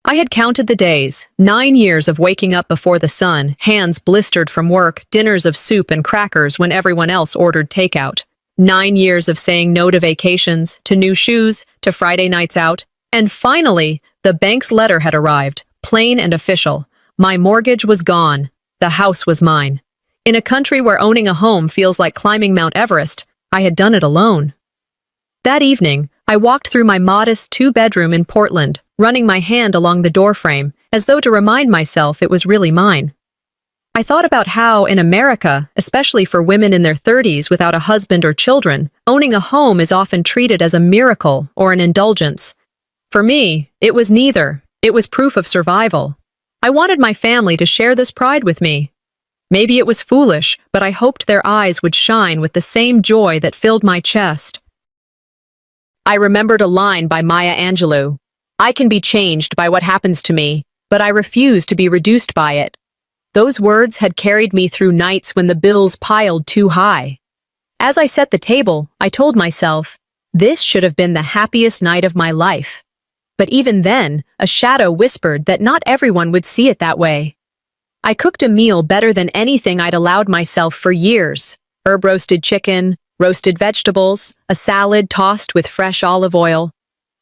I had counted the days, 9 years of waking up before the sun, hands blistered from work, dinners of soup and crackers when everyone else ordered takeout. 9 years of saying no to vacations, to new shoes, to Friday nights out. And finally, the bank's letter had arrived, plain and official. My mortgage was gone. The house was mine. In a country where owning a home feels like climbing Mount Everest, I had done it alone. That evening, I walked through my modest two-bedroom in Portland, running my hand along the doorframe, as though to remind myself it was really mine. I thought about how, in America, especially for women in their 30s without a husband or children, owning a home is often treated as a miracle or an indulgence. For me, it was neither. It was proof of survival. I wanted my family to share this pride with me. Maybe it was foolish, but I hoped their eyes would shine with the same joy that filled my chest. I remembered a line by Maya Angelou. I can be changed by what happens to me, but I refuse to be reduced by it. Those words had carried me through nights when the bills piled too high. As I set the table, I told myself, this should have been the happiest night of my life. But even then, a shadow whispered that not everyone would see it that way. I cooked a meal better than anything I'd allowed myself for years. Herb-roasted chicken, roasted vegetables, a salad tossed with fresh olive oil.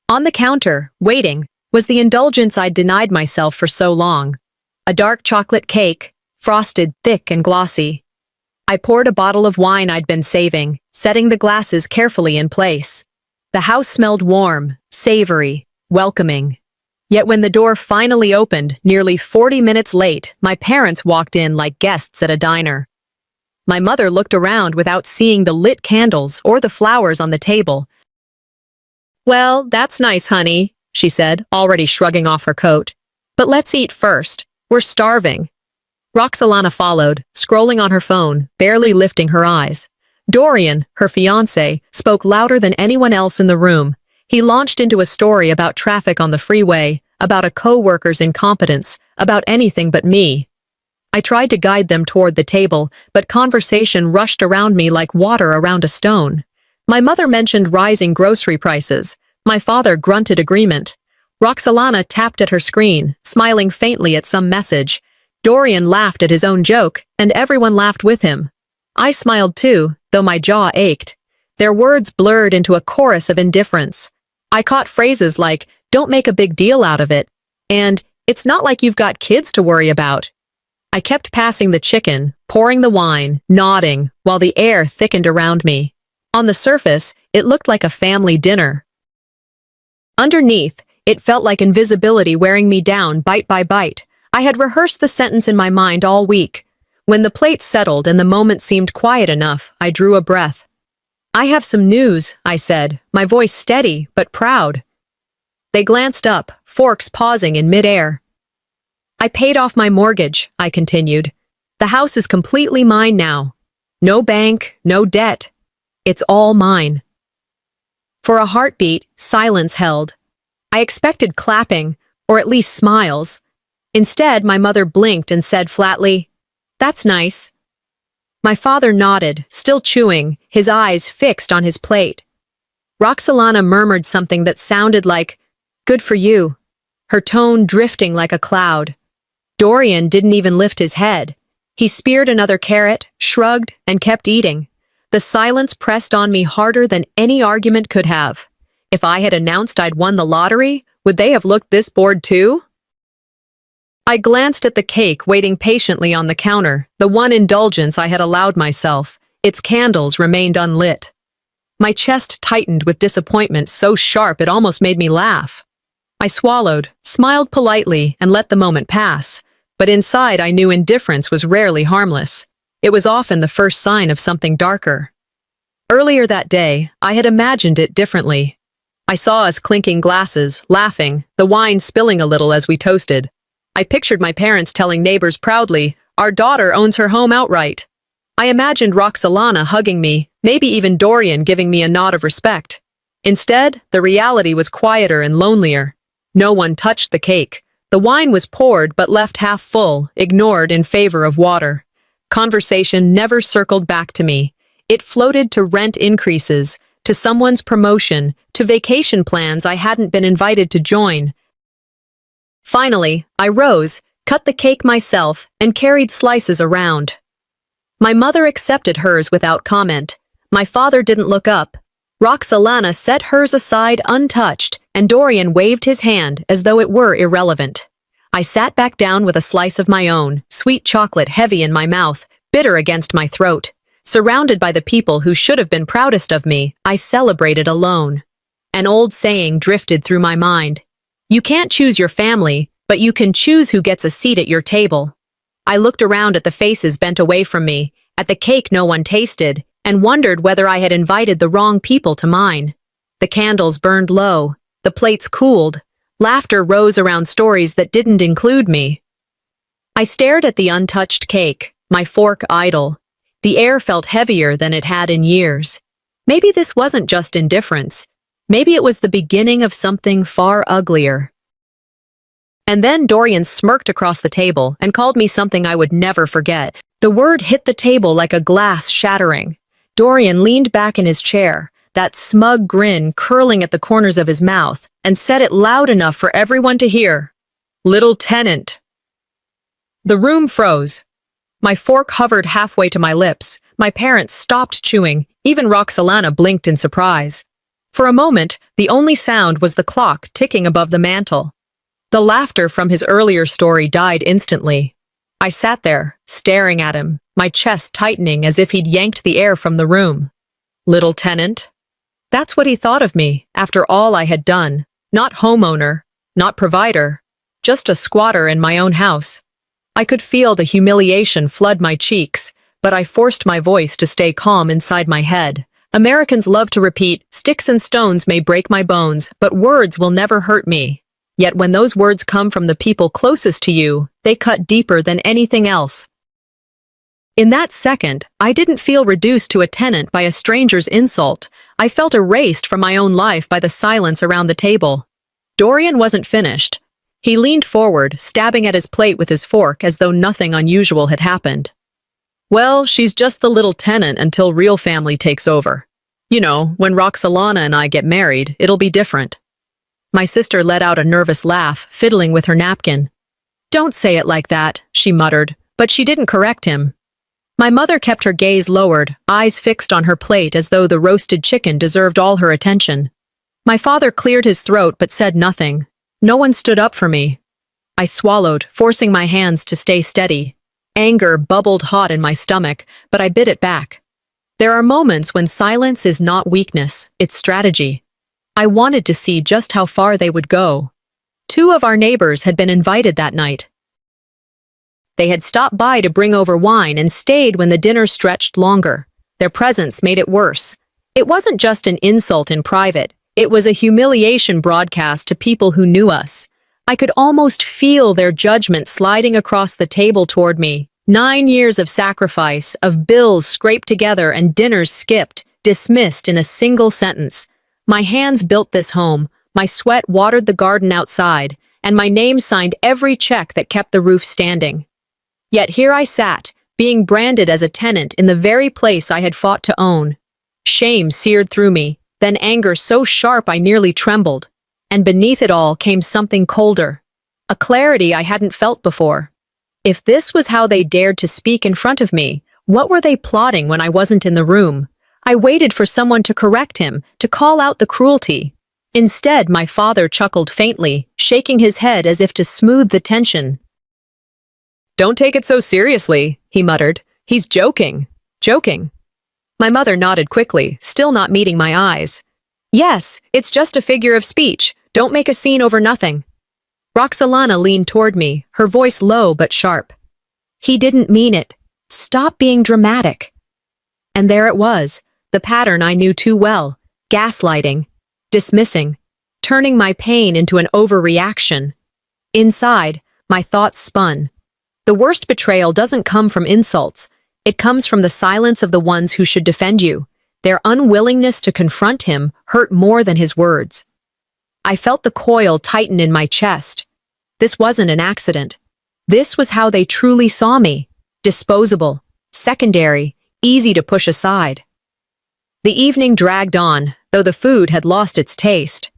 On the counter, waiting, was the indulgence I'd denied myself for so long. A dark chocolate cake, frosted thick and glossy. I poured a bottle of wine I'd been saving, setting the glasses carefully in place. The house smelled warm, savory, welcoming. Yet when the door finally opened, nearly 40 minutes late, my parents walked in like guests at a diner. My mother looked around without seeing the lit candles or the flowers on the table. "Well, that's nice, honey," she said, already shrugging off her coat. "But let's eat first. We're starving." Roxalana followed, scrolling on her phone, barely lifting her eyes. Dorian, her fiancé, spoke louder than anyone else in the room. He launched into a story about traffic on the freeway, about a co-worker's incompetence, about anything but me. I tried to guide them toward the table, but conversation rushed around me like water around a stone. My mother mentioned rising grocery prices. My father grunted agreement. Roxalana tapped at her screen, smiling faintly at some message. Dorian laughed at his own joke, and everyone laughed with him. I smiled too, though my jaw ached. Their words blurred into a chorus of indifference. I caught phrases like, "Don't make a big deal out of it," and "It's not like you've got kids to worry about." I kept passing the chicken, pouring the wine, nodding, while the air thickened around me. On the surface, it looked like a family dinner. Underneath, it felt like invisibility wearing me down bite by bite. I had rehearsed the sentence in my mind all week. When the plate settled and the moment seemed quiet enough, I drew a breath. "I have some news," I said, my voice steady but proud. They glanced up, forks pausing in midair. "I paid off my mortgage," I continued. "The house is completely mine now. No bank, no debt. It's all mine." For a heartbeat, silence held. I expected clapping, or at least smiles. Instead, my mother blinked and said flatly, "That's nice." My father nodded, still chewing, his eyes fixed on his plate. Roxalana murmured something that sounded like, "Good for you," her tone drifting like a cloud. Dorian didn't even lift his head. He speared another carrot, shrugged, and kept eating. The silence pressed on me harder than any argument could have. If I had announced I'd won the lottery, would they have looked this bored too? I glanced at the cake waiting patiently on the counter, the one indulgence I had allowed myself. Its candles remained unlit. My chest tightened with disappointment so sharp it almost made me laugh. I swallowed, smiled politely, and let the moment pass. But inside I knew indifference was rarely harmless. It was often the first sign of something darker. Earlier that day, I had imagined it differently. I saw us clinking glasses, laughing, the wine spilling a little as we toasted. I pictured my parents telling neighbors proudly, "Our daughter owns her home outright." I imagined Roxalana hugging me, maybe even Dorian giving me a nod of respect. Instead, the reality was quieter and lonelier. No one touched the cake. The wine was poured but left half full, ignored in favor of water. Conversation never circled back to me. It floated to rent increases, to someone's promotion, to vacation plans I hadn't been invited to join. Finally, I rose, cut the cake myself, and carried slices around. My mother accepted hers without comment. My father didn't look up. Roxalana set hers aside untouched, and Dorian waved his hand as though it were irrelevant. I sat back down with a slice of my own, sweet chocolate heavy in my mouth, bitter against my throat. Surrounded by the people who should have been proudest of me, I celebrated alone. An old saying drifted through my mind. You can't choose your family, but you can choose who gets a seat at your table. I looked around at the faces bent away from me, at the cake no one tasted, and wondered whether I had invited the wrong people to mine. The candles burned low, the plates cooled, laughter rose around stories that didn't include me. I stared at the untouched cake, my fork idle. The air felt heavier than it had in years. Maybe this wasn't just indifference. Maybe it was the beginning of something far uglier. And then Dorian smirked across the table and called me something I would never forget. The word hit the table like a glass shattering. Dorian leaned back in his chair, that smug grin curling at the corners of his mouth, and said it loud enough for everyone to hear. "Little Tenant." The room froze. My fork hovered halfway to my lips. My parents stopped chewing. Even Roxalana blinked in surprise. For a moment, the only sound was the clock ticking above the mantel. The laughter from his earlier story died instantly. I sat there, staring at him, my chest tightening as if he'd yanked the air from the room. Little Tenant. That's what he thought of me, after all I had done. Not homeowner, not provider, just a squatter in my own house. I could feel the humiliation flood my cheeks, but I forced my voice to stay calm inside my head. Americans love to repeat, "Sticks and stones may break my bones, but words will never hurt me." Yet when those words come from the people closest to you, they cut deeper than anything else. In that second, I didn't feel reduced to a tenant by a stranger's insult. I felt erased from my own life by the silence around the table. Dorian wasn't finished. He leaned forward, stabbing at his plate with his fork as though nothing unusual had happened. "Well, she's just the little tenant until real family takes over. You know, when Roxalana and I get married, it'll be different." My sister let out a nervous laugh, fiddling with her napkin. "Don't say it like that," she muttered, but she didn't correct him. My mother kept her gaze lowered, eyes fixed on her plate as though the roasted chicken deserved all her attention. My father cleared his throat but said nothing. No one stood up for me. I swallowed, forcing my hands to stay steady. Anger bubbled hot in my stomach, but I bit it back. There are moments when silence is not weakness, it's strategy. I wanted to see just how far they would go. 2 of our neighbors had been invited that night. They had stopped by to bring over wine and stayed when the dinner stretched longer. Their presence made it worse. It wasn't just an insult in private. It was a humiliation broadcast to people who knew us. I could almost feel their judgment sliding across the table toward me. 9 years of sacrifice, of bills scraped together and dinners skipped, dismissed in a single sentence. My hands built this home, my sweat watered the garden outside, and my name signed every check that kept the roof standing. Yet here I sat, being branded as a tenant in the very place I had fought to own. Shame seared through me, then anger so sharp I nearly trembled. And beneath it all came something colder. A clarity I hadn't felt before. If this was how they dared to speak in front of me, what were they plotting when I wasn't in the room? I waited for someone to correct him, to call out the cruelty. Instead, my father chuckled faintly, shaking his head as if to smooth the tension. "Don't take it so seriously," he muttered. "He's joking. Joking." My mother nodded quickly, still not meeting my eyes. "Yes, it's just a figure of speech. Don't make a scene over nothing." Roxalana leaned toward me, her voice low but sharp. "He didn't mean it. Stop being dramatic." And there it was, the pattern I knew too well. Gaslighting, dismissing, turning my pain into an overreaction. Inside, my thoughts spun. The worst betrayal doesn't come from insults. It comes from the silence of the ones who should defend you. Their unwillingness to confront him hurt more than his words. I felt the coil tighten in my chest. This wasn't an accident. This was how they truly saw me. Disposable, secondary, easy to push aside. The evening dragged on, though the food had lost its taste.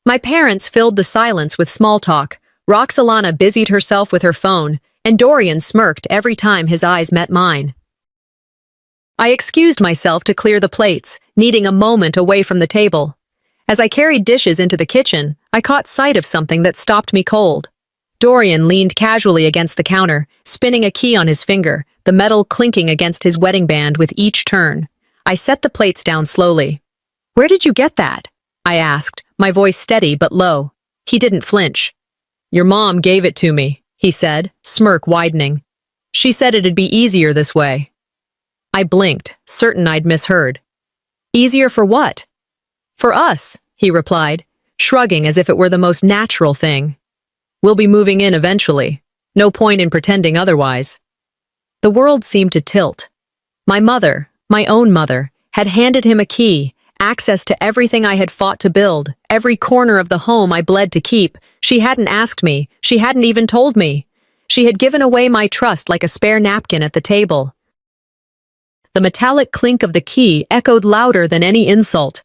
My parents filled the silence with small talk. Roxalana busied herself with her phone, and Dorian smirked every time his eyes met mine. I excused myself to clear the plates, needing a moment away from the table. As I carried dishes into the kitchen, I caught sight of something that stopped me cold. Dorian leaned casually against the counter, spinning a key on his finger, the metal clinking against his wedding band with each turn. I set the plates down slowly. "Where did you get that?" I asked, my voice steady but low. He didn't flinch. "Your mom gave it to me," he said, smirk widening. "She said it'd be easier this way." I blinked, certain I'd misheard. "Easier for what?" "For us," he replied, shrugging as if it were the most natural thing. "We'll be moving in eventually. No point in pretending otherwise." The world seemed to tilt. My mother, my own mother, had handed him a key, access to everything I had fought to build, every corner of the home I bled to keep. She hadn't asked me, she hadn't even told me. She had given away my trust like a spare napkin at the table. The metallic clink of the key echoed louder than any insult.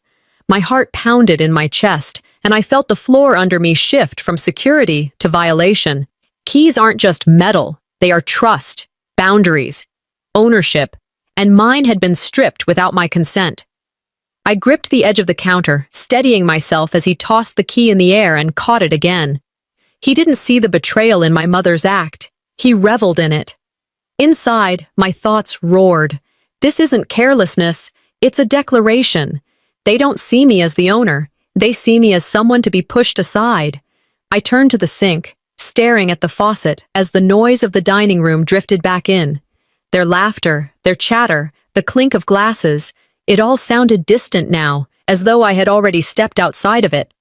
My heart pounded in my chest, and I felt the floor under me shift from security to violation. Keys aren't just metal, they are trust, boundaries, ownership, and mine had been stripped without my consent. I gripped the edge of the counter, steadying myself as he tossed the key in the air and caught it again. He didn't see the betrayal in my mother's act. He reveled in it. Inside, my thoughts roared. This isn't carelessness, it's a declaration. They don't see me as the owner. They see me as someone to be pushed aside. I turned to the sink, staring at the faucet as the noise of the dining room drifted back in. Their laughter, their chatter, the clink of glasses, it all sounded distant now, as though I had already stepped outside of it.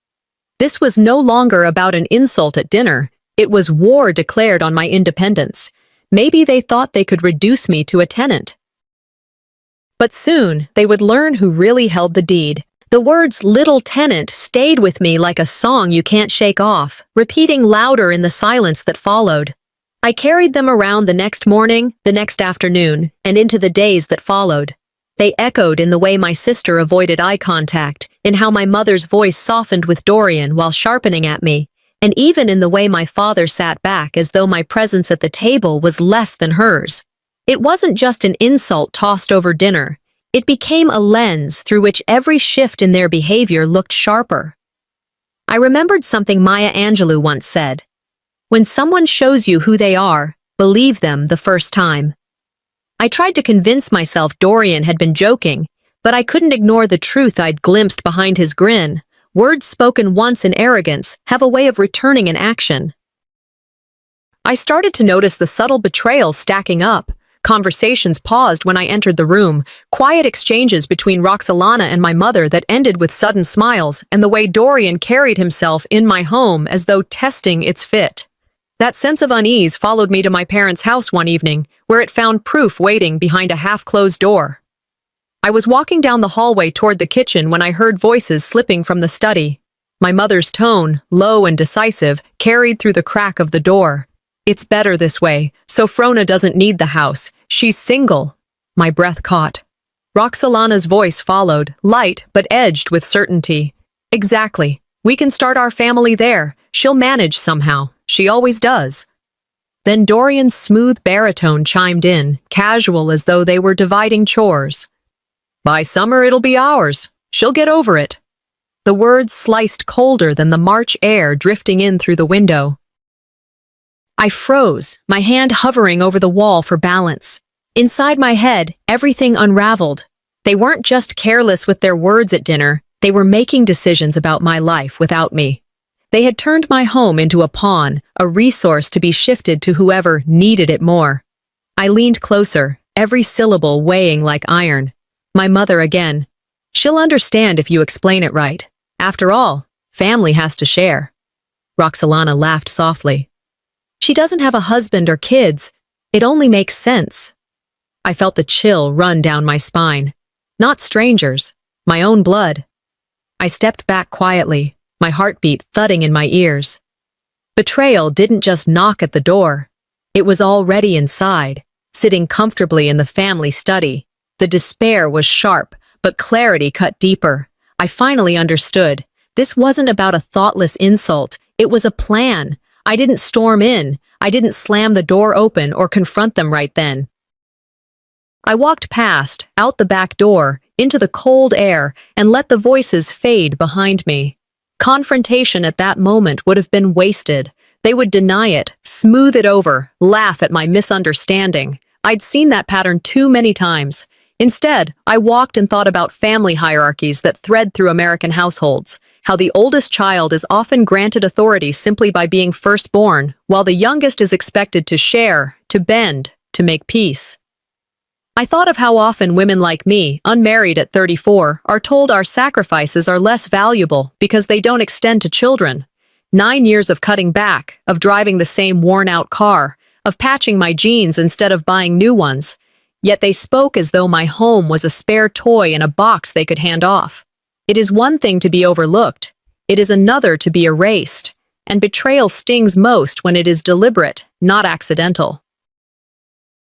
This was no longer about an insult at dinner. It was war declared on my independence. Maybe they thought they could reduce me to a tenant. But soon, they would learn who really held the deed. The words "little tenant" stayed with me like a song you can't shake off, repeating louder in the silence that followed. I carried them around the next morning, the next afternoon, and into the days that followed. They echoed in the way my sister avoided eye contact, in how my mother's voice softened with Dorian while sharpening at me, and even in the way my father sat back as though my presence at the table was less than hers. It wasn't just an insult tossed over dinner. It became a lens through which every shift in their behavior looked sharper. I remembered something Maya Angelou once said. When someone shows you who they are, believe them the first time. I tried to convince myself Dorian had been joking, but I couldn't ignore the truth I'd glimpsed behind his grin. Words spoken once in arrogance have a way of returning in action. I started to notice the subtle betrayals stacking up. Conversations paused when I entered the room, quiet exchanges between Roxalana and my mother that ended with sudden smiles, and the way Dorian carried himself in my home as though testing its fit. That sense of unease followed me to my parents' house one evening, where it found proof waiting behind a half-closed door. I was walking down the hallway toward the kitchen when I heard voices slipping from the study. My mother's tone, low and decisive, carried through the crack of the door. "It's better this way. Sofrona doesn't need the house. She's single." My breath caught. Roxalana's voice followed, light but edged with certainty. "Exactly. We can start our family there. She'll manage somehow. She always does." Then Dorian's smooth baritone chimed in, casual as though they were dividing chores. "By summer it'll be ours. She'll get over it." The words sliced colder than the March air drifting in through the window. I froze, my hand hovering over the wall for balance. Inside my head, everything unraveled. They weren't just careless with their words at dinner, they were making decisions about my life without me. They had turned my home into a pawn, a resource to be shifted to whoever needed it more. I leaned closer, every syllable weighing like iron. My mother again. "She'll understand if you explain it right. After all, family has to share." Roxalana laughed softly. "She doesn't have a husband or kids. It only makes sense." I felt the chill run down my spine. Not strangers, my own blood. I stepped back quietly, my heartbeat thudding in my ears. Betrayal didn't just knock at the door. It was already inside, sitting comfortably in the family study. The despair was sharp, but clarity cut deeper. I finally understood. This wasn't about a thoughtless insult. It was a plan. I didn't storm in. I didn't slam the door open or confront them right then. I walked past, out the back door, into the cold air, and let the voices fade behind me. Confrontation at that moment would have been wasted. They would deny it, smooth it over, laugh at my misunderstanding. I'd seen that pattern too many times. Instead, I walked and thought about family hierarchies that thread through American households, how the oldest child is often granted authority simply by being firstborn, while the youngest is expected to share, to bend, to make peace. I thought of how often women like me, unmarried at 34, are told our sacrifices are less valuable because they don't extend to children. 9 years of cutting back, of driving the same worn-out car, of patching my jeans instead of buying new ones. Yet they spoke as though my home was a spare toy in a box they could hand off. It is one thing to be overlooked. It is another to be erased. And betrayal stings most when it is deliberate, not accidental.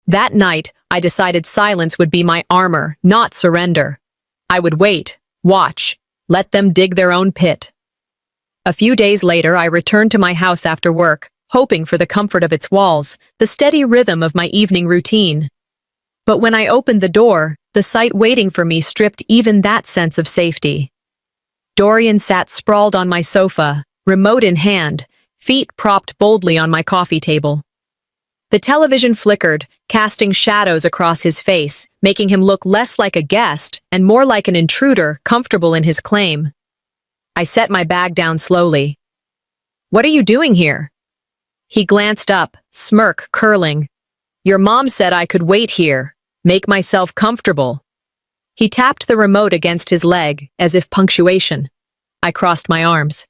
That night, I decided silence would be my armor, not surrender. I would wait, watch, let them dig their own pit. A few days later, I returned to my house after work, hoping for the comfort of its walls, the steady rhythm of my evening routine. But when I opened the door, the sight waiting for me stripped even that sense of safety. Dorian sat sprawled on my sofa, remote in hand, feet propped boldly on my coffee table. The television flickered, casting shadows across his face, making him look less like a guest and more like an intruder comfortable in his claim. I set my bag down slowly. "What are you doing here?" He glanced up, smirk curling. "Your mom said I could wait here, make myself comfortable." He tapped the remote against his leg, as if punctuation. I crossed my arms.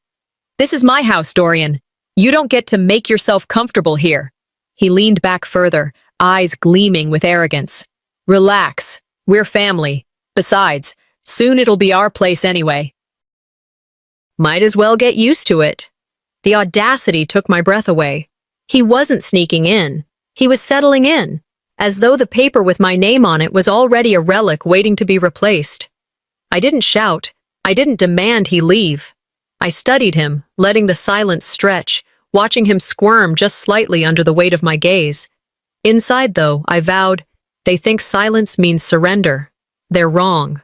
"This is my house, Dorian. You don't get to make yourself comfortable here." He leaned back further, eyes gleaming with arrogance. "Relax. We're family. Besides, soon it'll be our place anyway." Might as well get used to it. The audacity took my breath away. He wasn't sneaking in. He was settling in, as though the paper with my name on it was already a relic waiting to be replaced. I didn't shout. I didn't demand he leave. I studied him, letting the silence stretch, watching him squirm just slightly under the weight of my gaze. Inside, though, I vowed, they think silence means surrender. They're wrong.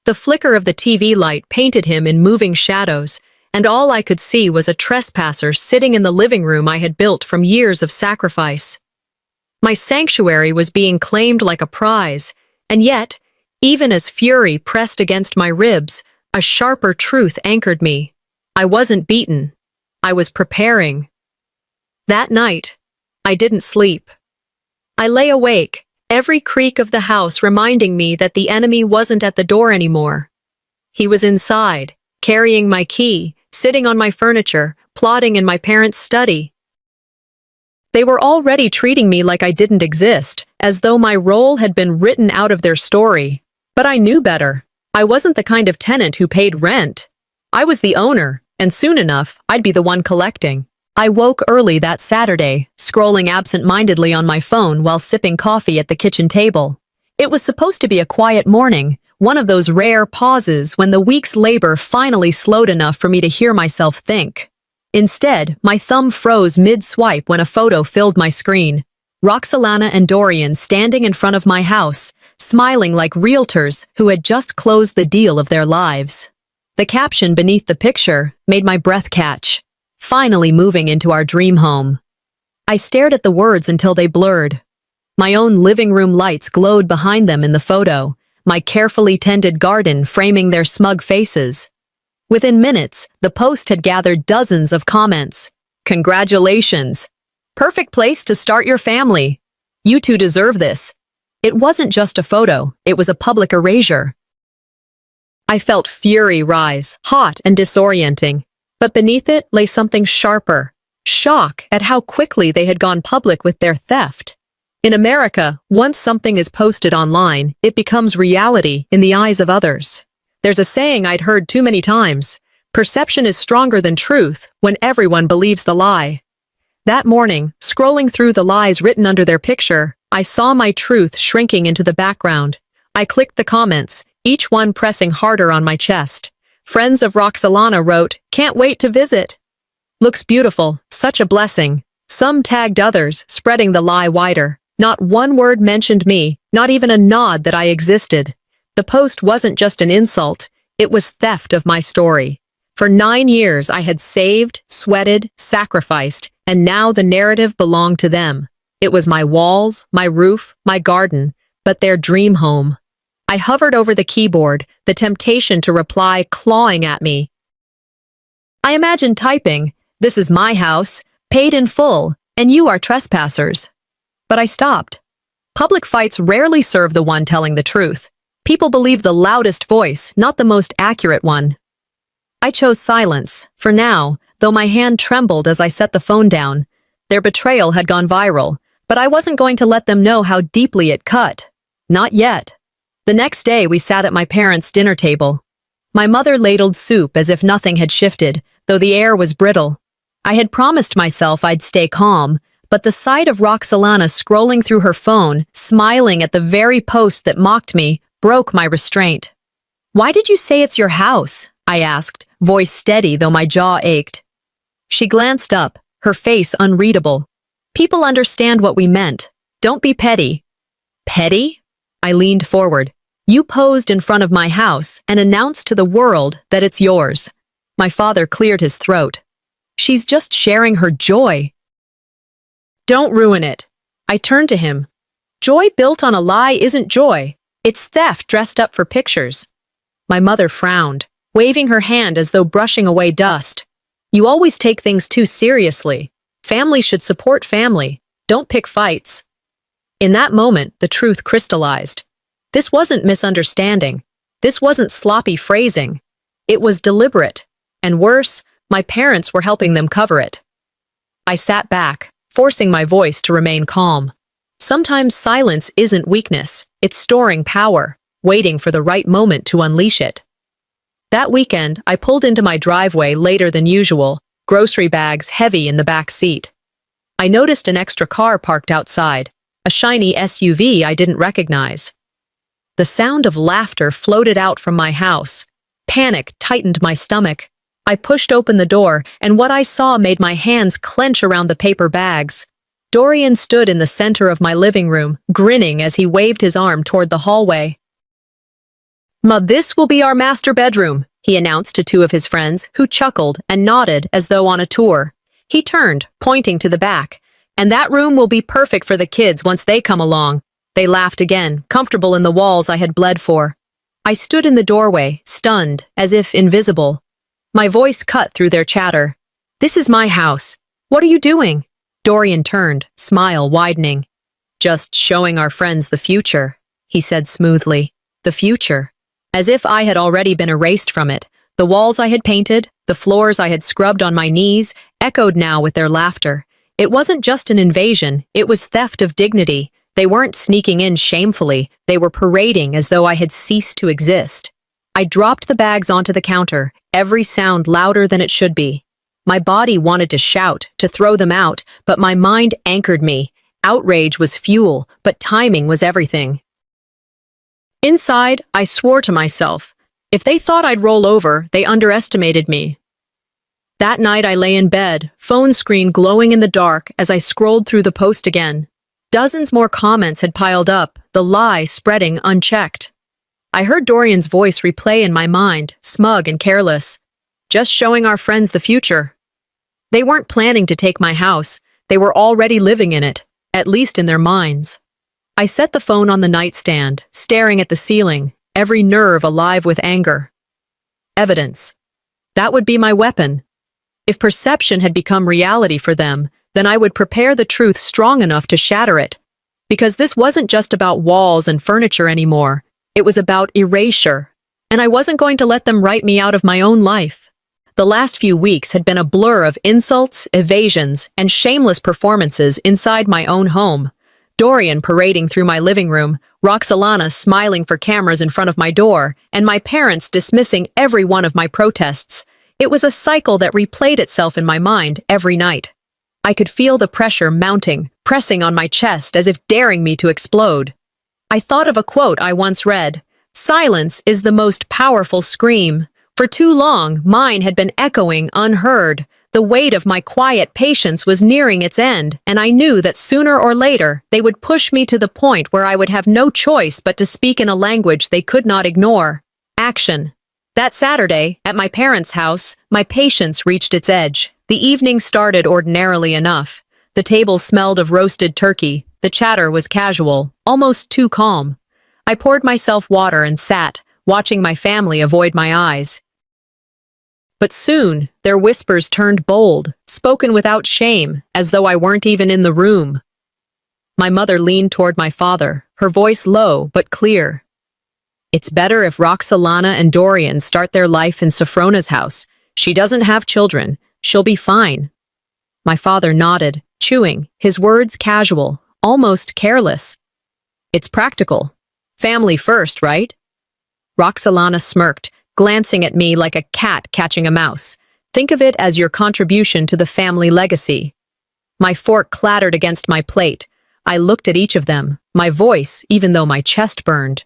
The flicker of the TV light painted him in moving shadows, and all I could see was a trespasser sitting in the living room I had built from years of sacrifice. My sanctuary was being claimed like a prize, and yet, even as fury pressed against my ribs, a sharper truth anchored me. I wasn't beaten. I was preparing. That night, I didn't sleep. I lay awake, every creak of the house reminding me that the enemy wasn't at the door anymore. He was inside, carrying my key, sitting on my furniture, plotting in my parents' study. They were already treating me like I didn't exist, as though my role had been written out of their story. But I knew better. I wasn't the kind of tenant who paid rent. I was the owner, and soon enough, I'd be the one collecting. I woke early that Saturday, scrolling absent-mindedly on my phone while sipping coffee at the kitchen table. It was supposed to be a quiet morning, one of those rare pauses when the week's labor finally slowed enough for me to hear myself think. Instead, my thumb froze mid-swipe when a photo filled my screen. Roxalana and Dorian standing in front of my house, smiling like realtors who had just closed the deal of their lives. The caption beneath the picture made my breath catch. Finally moving into our dream home. I stared at the words until they blurred. My own living room lights glowed behind them in the photo, my carefully tended garden framing their smug faces. Within minutes, the post had gathered dozens of comments. "Congratulations! Perfect place to start your family. You two deserve this." It wasn't just a photo, it was a public erasure. I felt fury rise, hot and disorienting. But beneath it lay something sharper, shock at how quickly they had gone public with their theft. In America, once something is posted online, it becomes reality in the eyes of others. There's a saying I'd heard too many times: perception is stronger than truth when everyone believes the lie. That morning, scrolling through the lies written under their picture, I saw my truth shrinking into the background. I clicked the comments, each one pressing harder on my chest. Friends of Roxalana wrote, "Can't wait to visit." Looks beautiful, such a blessing. Some tagged others, spreading the lie wider. Not one word mentioned me, not even a nod that I existed. The post wasn't just an insult, it was theft of my story. For 9 years I had saved, sweated, sacrificed, and now the narrative belonged to them. It was my walls, my roof, my garden, but their dream home. I hovered over the keyboard, the temptation to reply clawing at me. I imagined typing, "This is my house, paid in full, and you are trespassers." But I stopped. Public fights rarely serve the one telling the truth. People believe the loudest voice, not the most accurate one. I chose silence, for now, though my hand trembled as I set the phone down. Their betrayal had gone viral, but I wasn't going to let them know how deeply it cut. Not yet. The next day we sat at my parents' dinner table. My mother ladled soup as if nothing had shifted, though the air was brittle. I had promised myself I'd stay calm, but the sight of Roxalana scrolling through her phone, smiling at the very post that mocked me, broke my restraint. "Why did you say it's your house?" I asked, voice steady though my jaw ached. She glanced up, her face unreadable. "People understand what we meant. Don't be petty." "Petty?" I leaned forward. "You posed in front of my house and announced to the world that it's yours." My father cleared his throat. "She's just sharing her joy." "Don't ruin it." I turned to him. "Joy built on a lie isn't joy. It's theft dressed up for pictures." My mother frowned, waving her hand as though brushing away dust. "You always take things too seriously. Family should support family. Don't pick fights." In that moment, the truth crystallized. This wasn't misunderstanding. This wasn't sloppy phrasing. It was deliberate. And worse, my parents were helping them cover it. I sat back, forcing my voice to remain calm. Sometimes silence isn't weakness, it's storing power, waiting for the right moment to unleash it. That weekend, I pulled into my driveway later than usual, grocery bags heavy in the back seat. I noticed an extra car parked outside, a shiny SUV I didn't recognize. The sound of laughter floated out from my house. Panic tightened my stomach. I pushed open the door, and what I saw made my hands clench around the paper bags. Dorian stood in the center of my living room, grinning as he waved his arm toward the hallway. "Ma, this will be our master bedroom," he announced to two of his friends, who chuckled and nodded as though on a tour. He turned, pointing to the back. "And that room will be perfect for the kids once they come along." They laughed again, comfortable in the walls I had bled for. I stood in the doorway, stunned, as if invisible. My voice cut through their chatter. "This is my house. What are you doing?" Dorian turned, smile widening. "Just showing our friends the future," he said smoothly. The future. As if I had already been erased from it. The walls I had painted, the floors I had scrubbed on my knees, echoed now with their laughter. It wasn't just an invasion, it was theft of dignity. They weren't sneaking in shamefully, they were parading as though I had ceased to exist. I dropped the bags onto the counter, every sound louder than it should be. My body wanted to shout, to throw them out, but my mind anchored me. Outrage was fuel, but timing was everything. Inside, I swore to myself. If they thought I'd roll over, they underestimated me. That night I lay in bed, phone screen glowing in the dark as I scrolled through the post again. Dozens more comments had piled up, the lie spreading unchecked. I heard Dorian's voice replay in my mind, smug and careless. Just showing our friends the future. They weren't planning to take my house, they were already living in it, at least in their minds. I set the phone on the nightstand, staring at the ceiling, every nerve alive with anger. Evidence. That would be my weapon. If perception had become reality for them, then I would prepare the truth strong enough to shatter it. Because this wasn't just about walls and furniture anymore, it was about erasure. And I wasn't going to let them write me out of my own life. The last few weeks had been a blur of insults, evasions, and shameless performances inside my own home. Dorian parading through my living room, Roxalana smiling for cameras in front of my door, and my parents dismissing every one of my protests. It was a cycle that replayed itself in my mind every night. I could feel the pressure mounting, pressing on my chest as if daring me to explode. I thought of a quote I once read, "Silence is the most powerful scream." For too long, mine had been echoing unheard. The weight of my quiet patience was nearing its end, and I knew that sooner or later they would push me to the point where I would have no choice but to speak in a language they could not ignore. Action. That Saturday, at my parents' house, my patience reached its edge. The evening started ordinarily enough. The table smelled of roasted turkey. The chatter was casual, almost too calm. I poured myself water and sat, watching my family avoid my eyes. But soon, their whispers turned bold, spoken without shame, as though I weren't even in the room. My mother leaned toward my father, her voice low but clear. "It's better if Roxalana and Dorian start their life in Sophrona's house. She doesn't have children. She'll be fine." My father nodded, chewing, his words casual, almost careless. "It's practical. Family first, right?" Roxalana smirked, glancing at me like a cat catching a mouse. "Think of it as your contribution to the family legacy." My fork clattered against my plate. I looked at each of them, my voice, even though my chest burned.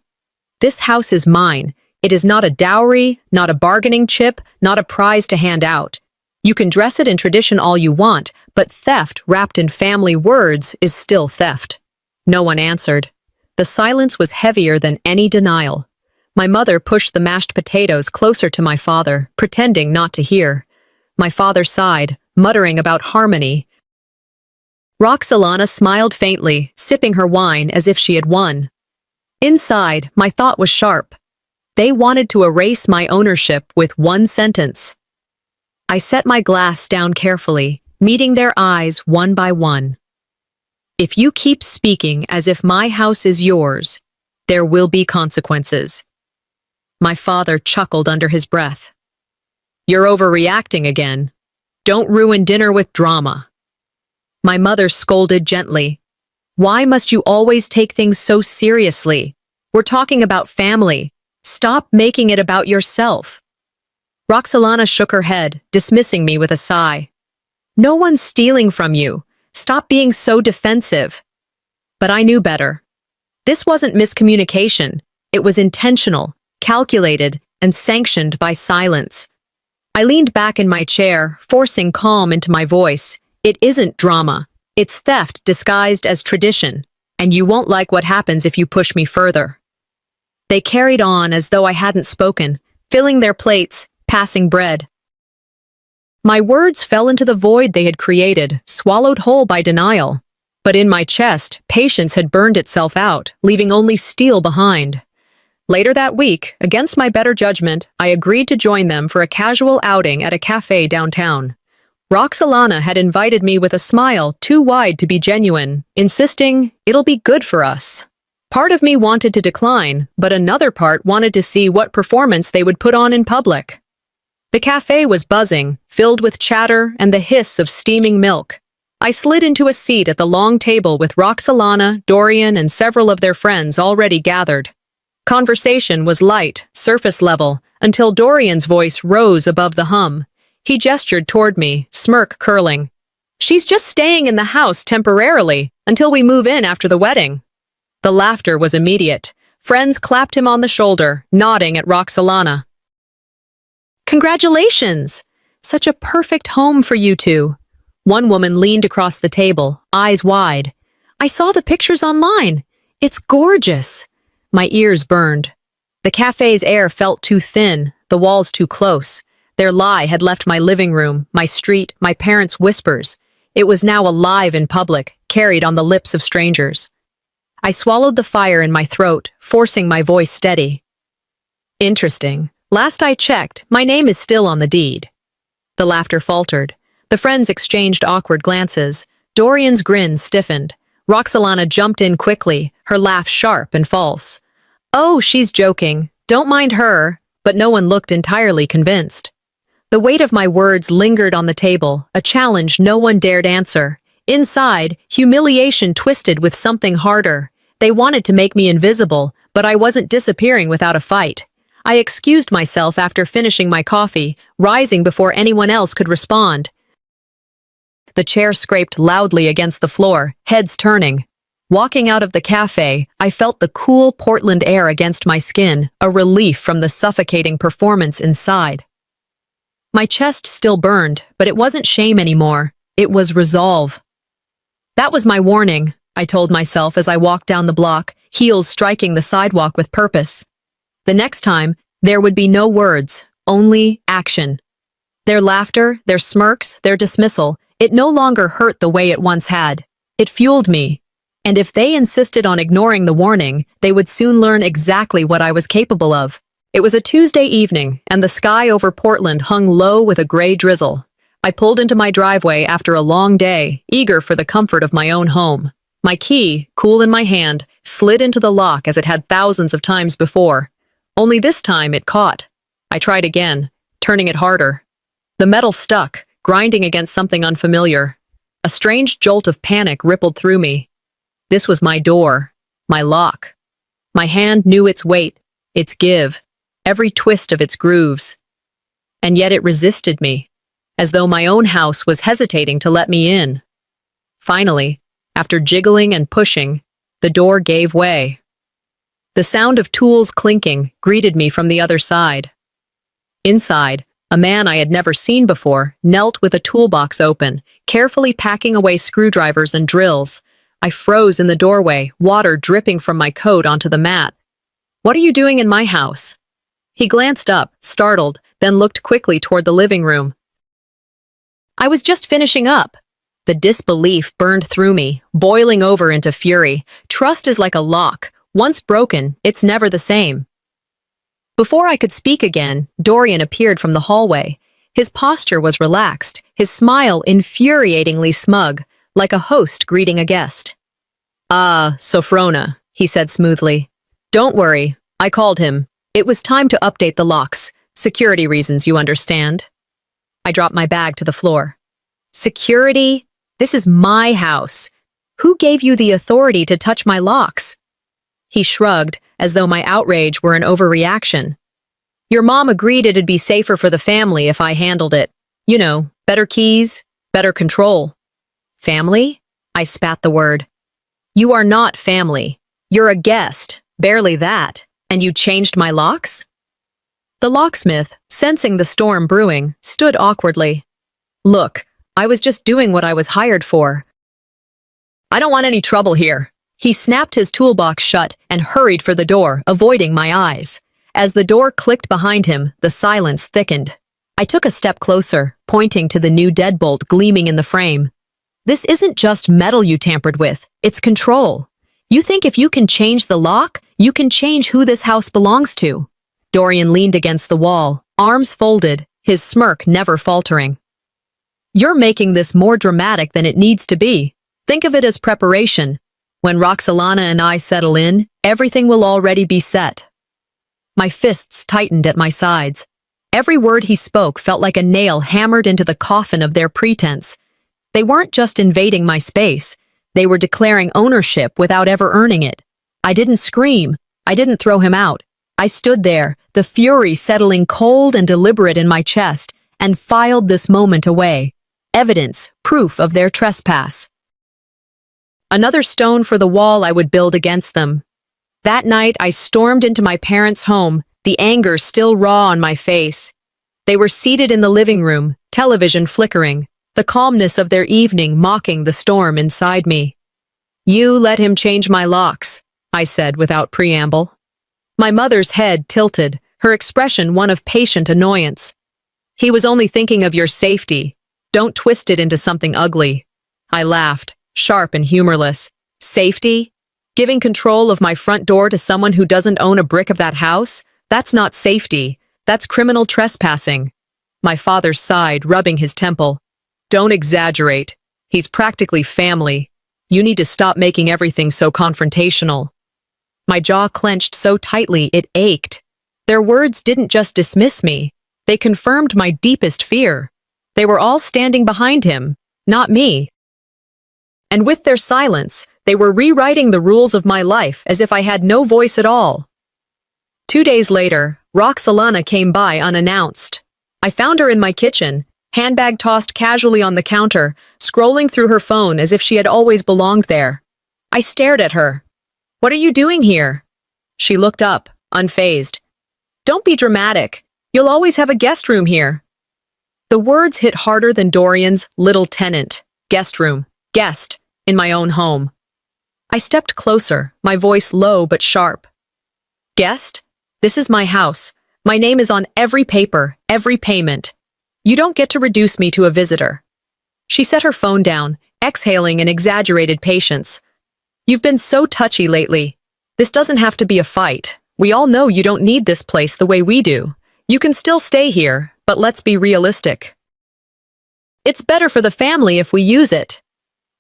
"This house is mine. It is not a dowry, not a bargaining chip, not a prize to hand out. You can dress it in tradition all you want, but theft wrapped in family words is still theft." No one answered. The silence was heavier than any denial. My mother pushed the mashed potatoes closer to my father, pretending not to hear. My father sighed, muttering about harmony. Roxalana smiled faintly, sipping her wine as if she had won. Inside, my thought was sharp. They wanted to erase my ownership with one sentence. I set my glass down carefully, meeting their eyes one by one. "If you keep speaking as if my house is yours, there will be consequences." My father chuckled under his breath. "You're overreacting again. Don't ruin dinner with drama." My mother scolded gently. "Why must you always take things so seriously? We're talking about family. Stop making it about yourself." Roxalana shook her head, dismissing me with a sigh. "No one's stealing from you. Stop being so defensive." But I knew better. This wasn't miscommunication. It was intentional, calculated, and sanctioned by silence. I leaned back in my chair, forcing calm into my voice. "It isn't drama. It's theft disguised as tradition, and you won't like what happens if you push me further." They carried on as though I hadn't spoken, filling their plates, passing bread. My words fell into the void they had created, swallowed whole by denial. But in my chest, patience had burned itself out, leaving only steel behind. Later that week, against my better judgment, I agreed to join them for a casual outing at a cafe downtown. Roxalana had invited me with a smile too wide to be genuine, insisting, "It'll be good for us." Part of me wanted to decline, but another part wanted to see what performance they would put on in public. The cafe was buzzing, filled with chatter and the hiss of steaming milk. I slid into a seat at the long table with Roxalana, Dorian, and several of their friends already gathered. Conversation was light, surface level, until Dorian's voice rose above the hum. He gestured toward me, smirk curling. "She's just staying in the house temporarily, until we move in after the wedding." The laughter was immediate. Friends clapped him on the shoulder, nodding at Roxalana. "Congratulations! Such a perfect home for you two." One woman leaned across the table, eyes wide. "I saw the pictures online. It's gorgeous." My ears burned. The cafe's air felt too thin, the walls too close. Their lie had left my living room, my street, my parents' whispers. It was now alive in public, carried on the lips of strangers. I swallowed the fire in my throat, forcing my voice steady. "Interesting. Last I checked, my name is still on the deed." The laughter faltered. The friends exchanged awkward glances. Dorian's grin stiffened. Roxalana jumped in quickly, her laugh sharp and false. "Oh, she's joking. Don't mind her." But no one looked entirely convinced. The weight of my words lingered on the table, a challenge no one dared answer. Inside, humiliation twisted with something harder. They wanted to make me invisible, but I wasn't disappearing without a fight. I excused myself after finishing my coffee, rising before anyone else could respond. The chair scraped loudly against the floor, heads turning. Walking out of the cafe, I felt the cool Portland air against my skin, a relief from the suffocating performance inside. My chest still burned, but it wasn't shame anymore. It was resolve. That was my warning, I told myself as I walked down the block, heels striking the sidewalk with purpose. The next time, there would be no words, only action. Their laughter, their smirks, their dismissal, it no longer hurt the way it once had. It fueled me. And if they insisted on ignoring the warning, they would soon learn exactly what I was capable of. It was a Tuesday evening, and the sky over Portland hung low with a gray drizzle. I pulled into my driveway after a long day, eager for the comfort of my own home. My key, cool in my hand, slid into the lock as it had thousands of times before. Only this time it caught. I tried again, turning it harder. The metal stuck, grinding against something unfamiliar. A strange jolt of panic rippled through me. This was my door, my lock. My hand knew its weight, its give, every twist of its grooves. And yet it resisted me, as though my own house was hesitating to let me in. Finally, after jiggling and pushing, the door gave way. The sound of tools clinking greeted me from the other side. Inside, a man I had never seen before knelt with a toolbox open, carefully packing away screwdrivers and drills. I froze in the doorway, water dripping from my coat onto the mat. "What are you doing in my house?" He glanced up, startled, then looked quickly toward the living room. "I was just finishing up." The disbelief burned through me, boiling over into fury. Trust is like a lock. Once broken, it's never the same. Before I could speak again, Dorian appeared from the hallway. His posture was relaxed, his smile infuriatingly smug, like a host greeting a guest. "Ah, Sophrona," he said smoothly. "Don't worry, I called him. It was time to update the locks. Security reasons, you understand." I dropped my bag to the floor. "Security? This is my house. Who gave you the authority to touch my locks?" He shrugged, as though my outrage were an overreaction. "Your mom agreed it'd be safer for the family if I handled it. You know, better keys, better control." "Family?" I spat the word. "You are not family. You're a guest, barely that, and you changed my locks?" The locksmith, sensing the storm brewing, stood awkwardly. "Look, I was just doing what I was hired for." "I don't want any trouble here." He snapped his toolbox shut and hurried for the door, avoiding my eyes. As the door clicked behind him, the silence thickened. I took a step closer, pointing to the new deadbolt gleaming in the frame. "This isn't just metal you tampered with, it's control. You think if you can change the lock, you can change who this house belongs to." Dorian leaned against the wall, arms folded, his smirk never faltering. "You're making this more dramatic than it needs to be. Think of it as preparation. When Roxalana and I settle in, everything will already be set." My fists tightened at my sides. Every word he spoke felt like a nail hammered into the coffin of their pretense. They weren't just invading my space. They were declaring ownership without ever earning it. I didn't scream. I didn't throw him out. I stood there, the fury settling cold and deliberate in my chest, and filed this moment away. Evidence, proof of their trespass. Another stone for the wall I would build against them. That night, I stormed into my parents' home, the anger still raw on my face. They were seated in the living room, television flickering, the calmness of their evening mocking the storm inside me. "You let him change my locks," I said without preamble. My mother's head tilted, her expression one of patient annoyance. "He was only thinking of your safety. Don't twist it into something ugly." I laughed, sharp and humorless. "Safety? Giving control of my front door to someone who doesn't own a brick of that house? That's not safety. That's criminal trespassing." My father sighed, rubbing his temple. "Don't exaggerate. He's practically family. You need to stop making everything so confrontational." My jaw clenched so tightly it ached. Their words didn't just dismiss me. They confirmed my deepest fear. They were all standing behind him, not me. And with their silence, they were rewriting the rules of my life as if I had no voice at all. 2 days later, Roxalana came by unannounced. I found her in my kitchen, handbag tossed casually on the counter, scrolling through her phone as if she had always belonged there. I stared at her. "What are you doing here?" She looked up, unfazed. "Don't be dramatic. You'll always have a guest room here." The words hit harder than Dorian's little tenant, guest room, guest, in my own home. I stepped closer, my voice low but sharp. Guest? This is my house. My name is on every paper, every payment. You don't get to reduce me to a visitor. She set her phone down, exhaling in exaggerated patience. You've been so touchy lately. This doesn't have to be a fight. We all know you don't need this place the way we do. You can still stay here, but let's be realistic. It's better for the family if we use it.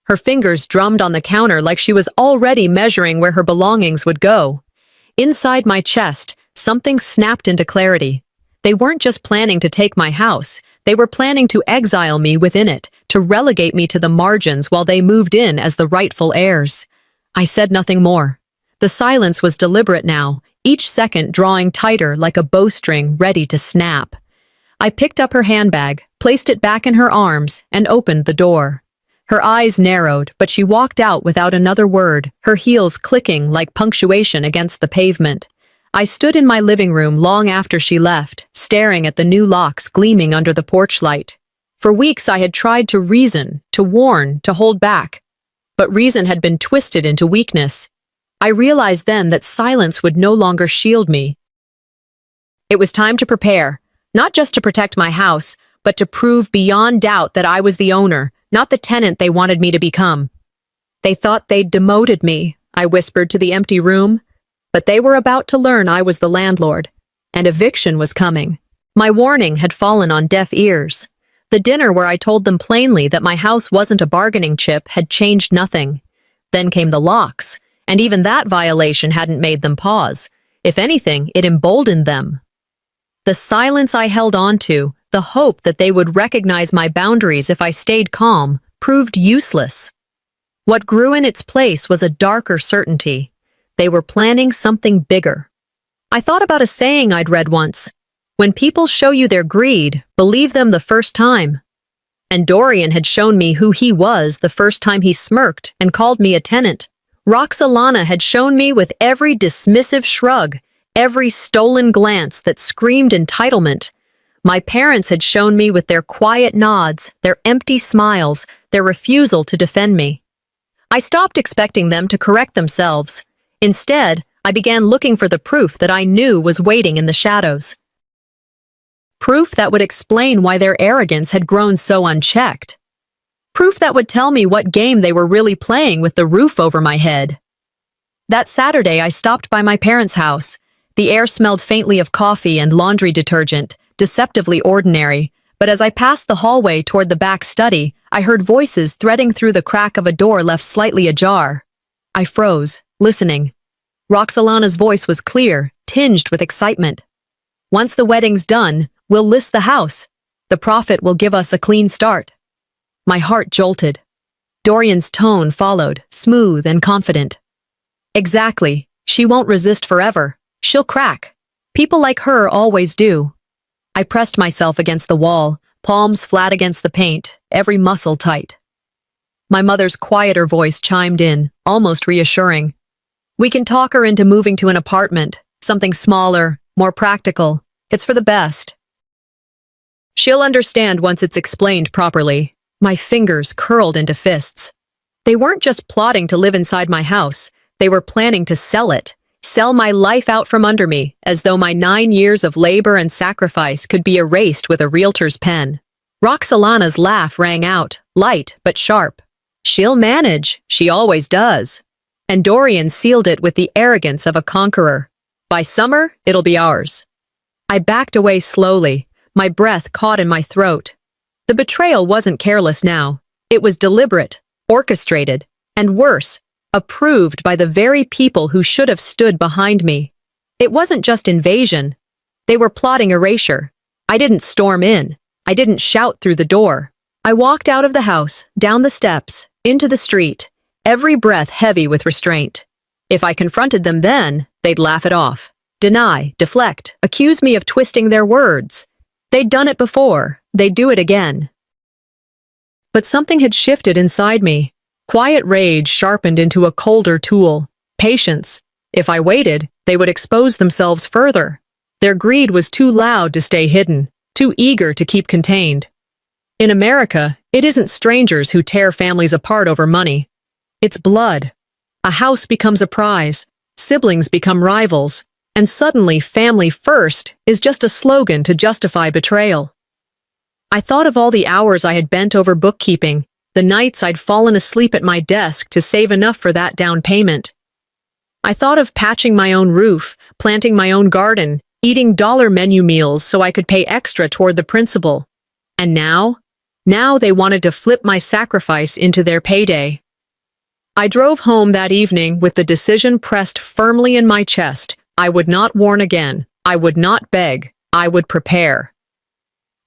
Her fingers drummed on the counter like she was already measuring where her belongings would go. Inside my chest, something snapped into clarity. They weren't just planning to take my house, they were planning to exile me within it, to relegate me to the margins while they moved in as the rightful heirs. I said nothing more. The silence was deliberate now, each second drawing tighter like a bowstring ready to snap. I picked up her handbag, placed it back in her arms, and opened the door. Her eyes narrowed, but she walked out without another word, her heels clicking like punctuation against the pavement. I stood in my living room long after she left, staring at the new locks gleaming under the porch light. For weeks I had tried to reason, to warn, to hold back. But reason had been twisted into weakness. I realized then that silence would no longer shield me. It was time to prepare, not just to protect my house, but to prove beyond doubt that I was the owner, not the tenant they wanted me to become. They thought they'd demoted me, I whispered to the empty room. But they were about to learn I was the landlord, and eviction was coming. My warning had fallen on deaf ears. The dinner where I told them plainly that my house wasn't a bargaining chip had changed nothing. Then came the locks, and even that violation hadn't made them pause. If anything, it emboldened them. The silence I held on to, the hope that they would recognize my boundaries if I stayed calm, proved useless. What grew in its place was a darker certainty. They were planning something bigger. I thought about a saying I'd read once. When people show you their greed, believe them the first time. And Dorian had shown me who he was the first time he smirked and called me a tenant. Roxalana had shown me with every dismissive shrug, every stolen glance that screamed entitlement. My parents had shown me with their quiet nods, their empty smiles, their refusal to defend me. I stopped expecting them to correct themselves. Instead, I began looking for the proof that I knew was waiting in the shadows. Proof that would explain why their arrogance had grown so unchecked. Proof that would tell me what game they were really playing with the roof over my head. That Saturday, I stopped by my parents' house. The air smelled faintly of coffee and laundry detergent, deceptively ordinary, but as I passed the hallway toward the back study, I heard voices threading through the crack of a door left slightly ajar. I froze, listening. Roxalana's voice was clear, tinged with excitement. Once the wedding's done, we'll list the house. The profit will give us a clean start. My heart jolted. Dorian's tone followed, smooth and confident. Exactly. She won't resist forever. She'll crack. People like her always do. I pressed myself against the wall, palms flat against the paint, every muscle tight. My mother's quieter voice chimed in, almost reassuring. We can talk her into moving to an apartment, something smaller, more practical. It's for the best. She'll understand once it's explained properly. My fingers curled into fists. They weren't just plotting to live inside my house. They were planning to sell it. Sell my life out from under me, as though my 9 years of labor and sacrifice could be erased with a realtor's pen. Roxalana's laugh rang out, light but sharp. She'll manage. She always does. And Dorian sealed it with the arrogance of a conqueror. By summer, it'll be ours. I backed away slowly, my breath caught in my throat. The betrayal wasn't careless now. It was deliberate, orchestrated, and worse, approved by the very people who should have stood behind me. It wasn't just invasion. They were plotting erasure. I didn't storm in. I didn't shout through the door. I walked out of the house, down the steps, into the street, every breath heavy with restraint. If I confronted them then, they'd laugh it off. Deny, deflect, accuse me of twisting their words. They'd done it before. They'd do it again. But something had shifted inside me. Quiet rage sharpened into a colder tool. Patience. If I waited, they would expose themselves further. Their greed was too loud to stay hidden, too eager to keep contained. In America, it isn't strangers who tear families apart over money. It's blood. A house becomes a prize, siblings become rivals, and suddenly family first is just a slogan to justify betrayal. I thought of all the hours I had bent over bookkeeping, the nights I'd fallen asleep at my desk to save enough for that down payment. I thought of patching my own roof, planting my own garden, eating dollar menu meals so I could pay extra toward the principal. And now they wanted to flip my sacrifice into their payday. I drove home that evening with the decision pressed firmly in my chest. I would not warn again. I would not beg. I would prepare.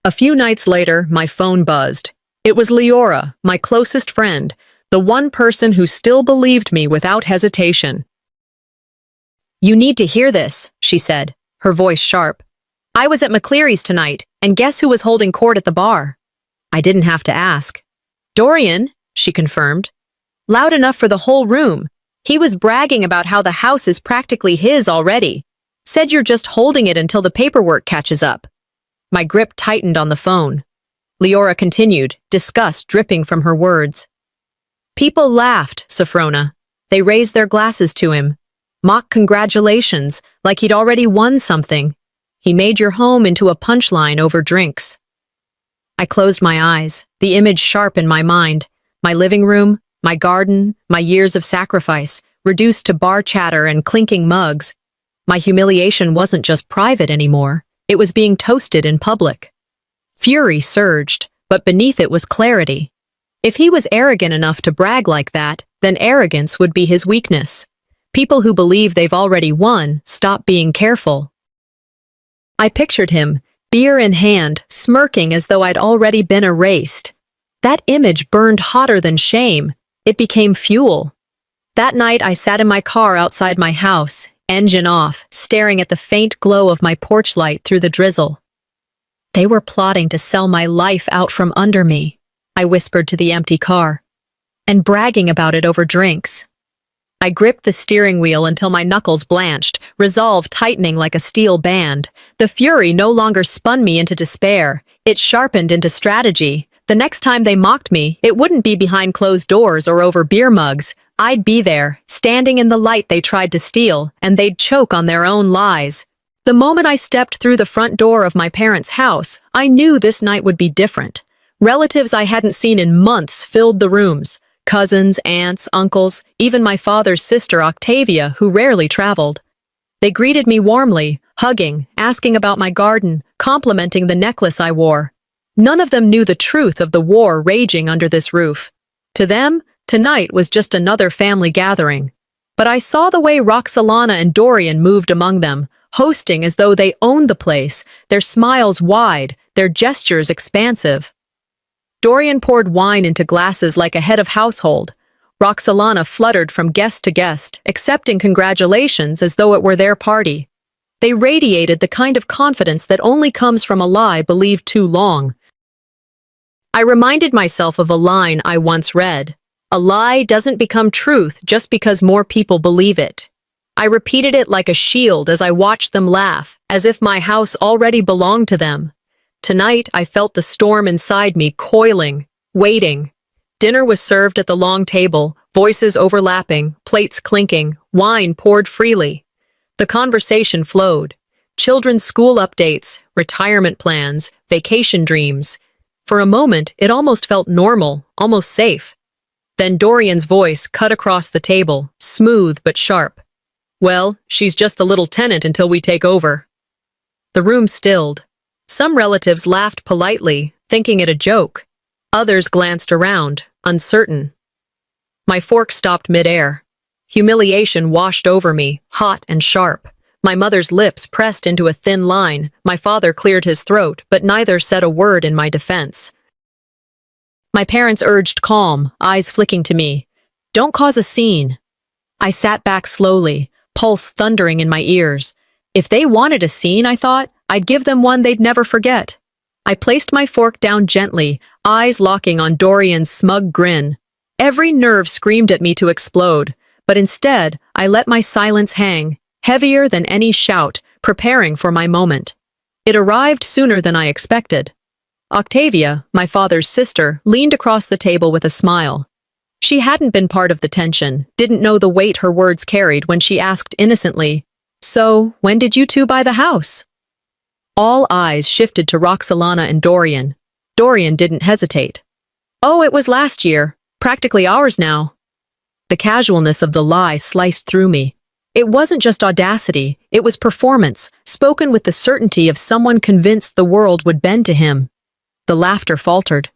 A few nights later, my phone buzzed. It was Leora, my closest friend, the one person who still believed me without hesitation. "You need to hear this," she said, her voice sharp. "I was at McCleary's tonight, and guess who was holding court at the bar?" I didn't have to ask. "Dorian," she confirmed. "Loud enough for the whole room. He was bragging about how the house is practically his already. Said you're just holding it until the paperwork catches up." My grip tightened on the phone. Leora continued, disgust dripping from her words. "People laughed, Sophrona. They raised their glasses to him. Mock congratulations, like he'd already won something. He made your home into a punchline over drinks." I closed my eyes, the image sharp in my mind. My living room, my garden, my years of sacrifice, reduced to bar chatter and clinking mugs. My humiliation wasn't just private anymore. It was being toasted in public. Fury surged, but beneath it was clarity. If he was arrogant enough to brag like that, then arrogance would be his weakness. People who believe they've already won stop being careful. I pictured him, beer in hand, smirking as though I'd already been erased. That image burned hotter than shame. It became fuel. That night I sat in my car outside my house, engine off, staring at the faint glow of my porch light through the drizzle. "They were plotting to sell my life out from under me," I whispered to the empty car, "and bragging about it over drinks." I gripped the steering wheel until my knuckles blanched, resolve tightening like a steel band. The fury no longer spun me into despair. It sharpened into strategy. The next time they mocked me, it wouldn't be behind closed doors or over beer mugs. I'd be there, standing in the light they tried to steal, and they'd choke on their own lies. The moment I stepped through the front door of my parents' house, I knew this night would be different. Relatives I hadn't seen in months filled the rooms. Cousins, aunts, uncles, even my father's sister Octavia, who rarely traveled. They greeted me warmly, hugging, asking about my garden, complimenting the necklace I wore. None of them knew the truth of the war raging under this roof. To them, tonight was just another family gathering. But I saw the way Roxalana and Dorian moved among them, hosting as though they owned the place, their smiles wide, their gestures expansive. Dorian poured wine into glasses like a head of household. Roxalana fluttered from guest to guest, accepting congratulations as though it were their party. They radiated the kind of confidence that only comes from a lie believed too long. I reminded myself of a line I once read. A lie doesn't become truth just because more people believe it. I repeated it like a shield as I watched them laugh, as if my house already belonged to them. Tonight, I felt the storm inside me coiling, waiting. Dinner was served at the long table, voices overlapping, plates clinking, wine poured freely. The conversation flowed. Children's school updates, retirement plans, vacation dreams. For a moment, it almost felt normal, almost safe. Then Dorian's voice cut across the table, smooth but sharp. "Well, she's just the little tenant until we take over." The room stilled. Some relatives laughed politely, thinking it a joke. Others glanced around, uncertain. My fork stopped midair. Humiliation washed over me, hot and sharp. My mother's lips pressed into a thin line. My father cleared his throat, but neither said a word in my defense. My parents urged calm, eyes flicking to me. "Don't cause a scene." I sat back slowly, pulse thundering in my ears. If they wanted a scene, I thought, I'd give them one they'd never forget. I placed my fork down gently, eyes locking on Dorian's smug grin. Every nerve screamed at me to explode, but instead, I let my silence hang, heavier than any shout, preparing for my moment. It arrived sooner than I expected. Octavia, my father's sister, leaned across the table with a smile. She hadn't been part of the tension, didn't know the weight her words carried when she asked innocently, "So, when did you two buy the house?" All eyes shifted to Roxolana and Dorian. Dorian didn't hesitate. "Oh, it was last year. Practically ours now." The casualness of the lie sliced through me. It wasn't just audacity, it was performance, spoken with the certainty of someone convinced the world would bend to him. The laughter faltered.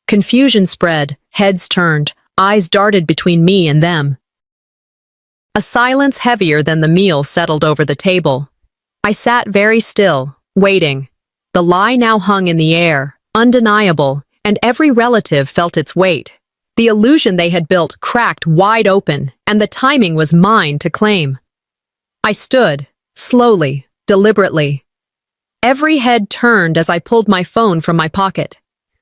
Confusion spread, heads turned, eyes darted between me and them. A silence heavier than the meal settled over the table. I sat very still, waiting. The lie now hung in the air, undeniable, and every relative felt its weight. The illusion they had built cracked wide open, and the timing was mine to claim. I stood, slowly, deliberately. Every head turned as I pulled my phone from my pocket.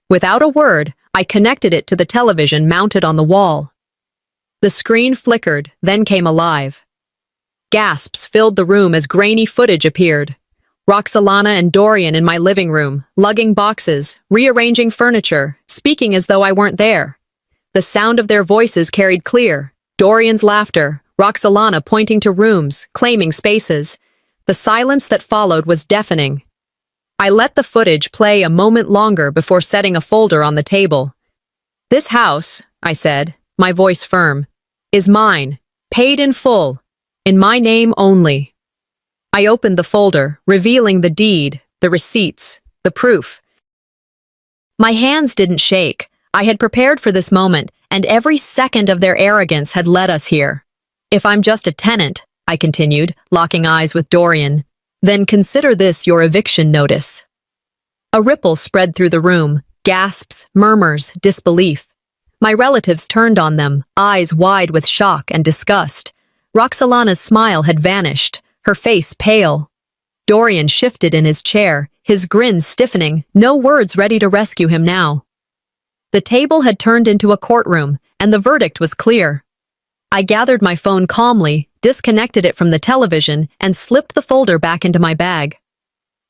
Without a word, I connected it to the television mounted on the wall. The screen flickered, then came alive. Gasps filled the room as grainy footage appeared. Roxolana and Dorian in my living room, lugging boxes, rearranging furniture, speaking as though I weren't there. The sound of their voices carried clear. Dorian's laughter, Roxolana pointing to rooms, claiming spaces. The silence that followed was deafening. I let the footage play a moment longer before setting a folder on the table. "This house," I said, my voice firm, "is mine, paid in full, in my name only." I opened the folder, revealing the deed, the receipts, the proof. My hands didn't shake. I had prepared for this moment, and every second of their arrogance had led us here. "If I'm just a tenant," I continued, locking eyes with Dorian, "then consider this your eviction notice." A ripple spread through the room, gasps, murmurs, disbelief. My relatives turned on them, eyes wide with shock and disgust. Roxolana's smile had vanished, her face pale. Dorian shifted in his chair, his grin stiffening, no words ready to rescue him now. The table had turned into a courtroom, and the verdict was clear. I gathered my phone calmly, disconnected it from the television, and slipped the folder back into my bag.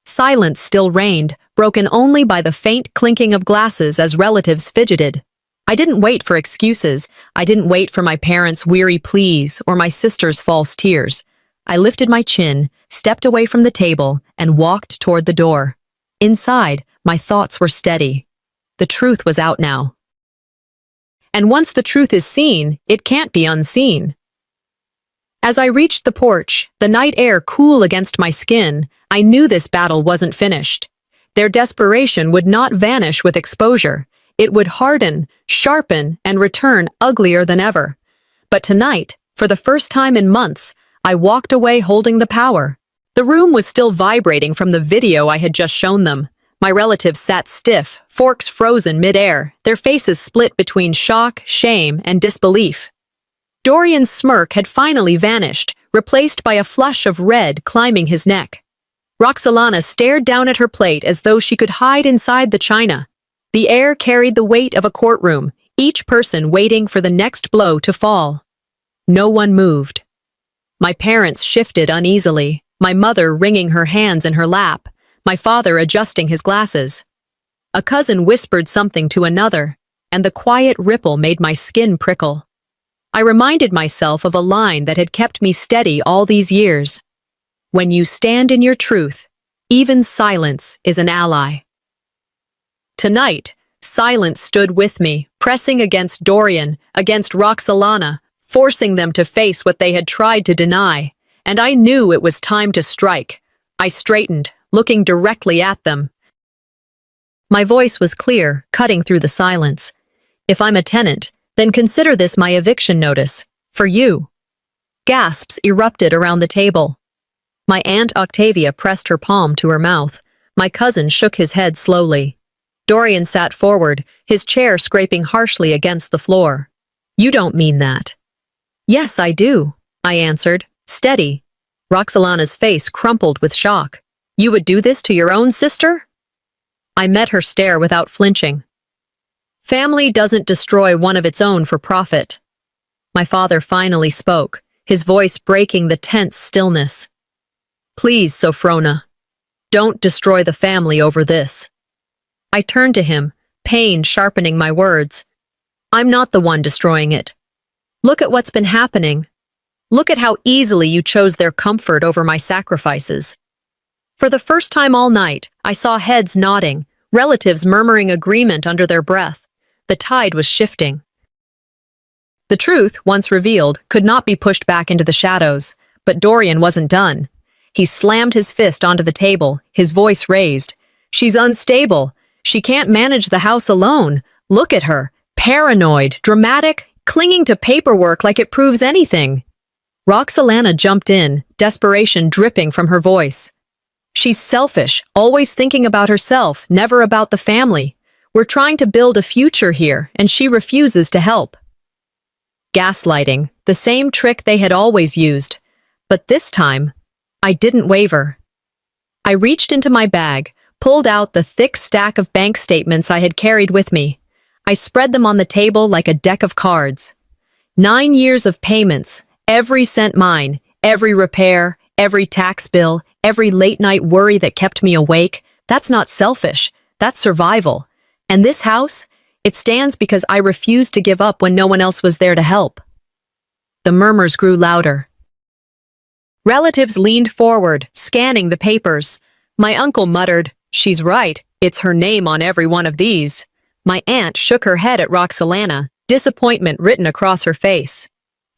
Silence still reigned, broken only by the faint clinking of glasses as relatives fidgeted. I didn't wait for excuses. I didn't wait for my parents' weary pleas or my sister's false tears. I lifted my chin, stepped away from the table, and walked toward the door. Inside, my thoughts were steady. The truth was out now. And once the truth is seen, it can't be unseen. As I reached the porch, the night air cool against my skin, I knew this battle wasn't finished. Their desperation would not vanish with exposure. It would harden, sharpen, and return uglier than ever. But tonight, for the first time in months, I walked away holding the power. The room was still vibrating from the video I had just shown them. My relatives sat stiff, forks frozen mid-air, their faces split between shock, shame, and disbelief. Dorian's smirk had finally vanished, replaced by a flush of red climbing his neck. Roxolana stared down at her plate as though she could hide inside the china. The air carried the weight of a courtroom, each person waiting for the next blow to fall. No one moved. My parents shifted uneasily, my mother wringing her hands in her lap, my father adjusting his glasses. A cousin whispered something to another, and the quiet ripple made my skin prickle. I reminded myself of a line that had kept me steady all these years. When you stand in your truth, even silence is an ally. Tonight, silence stood with me, pressing against Dorian, against Roxolana, forcing them to face what they had tried to deny, and I knew it was time to strike. I straightened, looking directly at them. My voice was clear, cutting through the silence. "If I'm a tenant, then consider this my eviction notice. For you." Gasps erupted around the table. My Aunt Octavia pressed her palm to her mouth. My cousin shook his head slowly. Dorian sat forward, his chair scraping harshly against the floor. "You don't mean that." "Yes, I do," I answered, steady. Roxolana's face crumpled with shock. "You would do this to your own sister?" I met her stare without flinching. "Family doesn't destroy one of its own for profit." My father finally spoke, his voice breaking the tense stillness. "Please, Sophrona, don't destroy the family over this." I turned to him, pain sharpening my words. I'm not the one destroying it. Look at what's been happening. Look at how easily you chose their comfort over my sacrifices. For the first time all night, I saw heads nodding, relatives murmuring agreement under their breath. The tide was shifting. The truth, once revealed, could not be pushed back into the shadows, but Dorian wasn't done. He slammed his fist onto the table, his voice raised. She's unstable. She can't manage the house alone. Look at her. Paranoid, dramatic, clinging to paperwork like it proves anything. Roxalana jumped in, desperation dripping from her voice. She's selfish, always thinking about herself, never about the family. We're trying to build a future here, and she refuses to help. Gaslighting, the same trick they had always used. But this time, I didn't waver. I reached into my bag, pulled out the thick stack of bank statements I had carried with me. I spread them on the table like a deck of cards. 9 years of payments, every cent mine, every repair, every tax bill, every late-night worry that kept me awake. That's not selfish, that's survival. And this house, it stands because I refused to give up when no one else was there to help. The murmurs grew louder. Relatives leaned forward, scanning the papers. My uncle muttered, "She's right, it's her name on every one of these." My aunt shook her head at Roxalana, disappointment written across her face.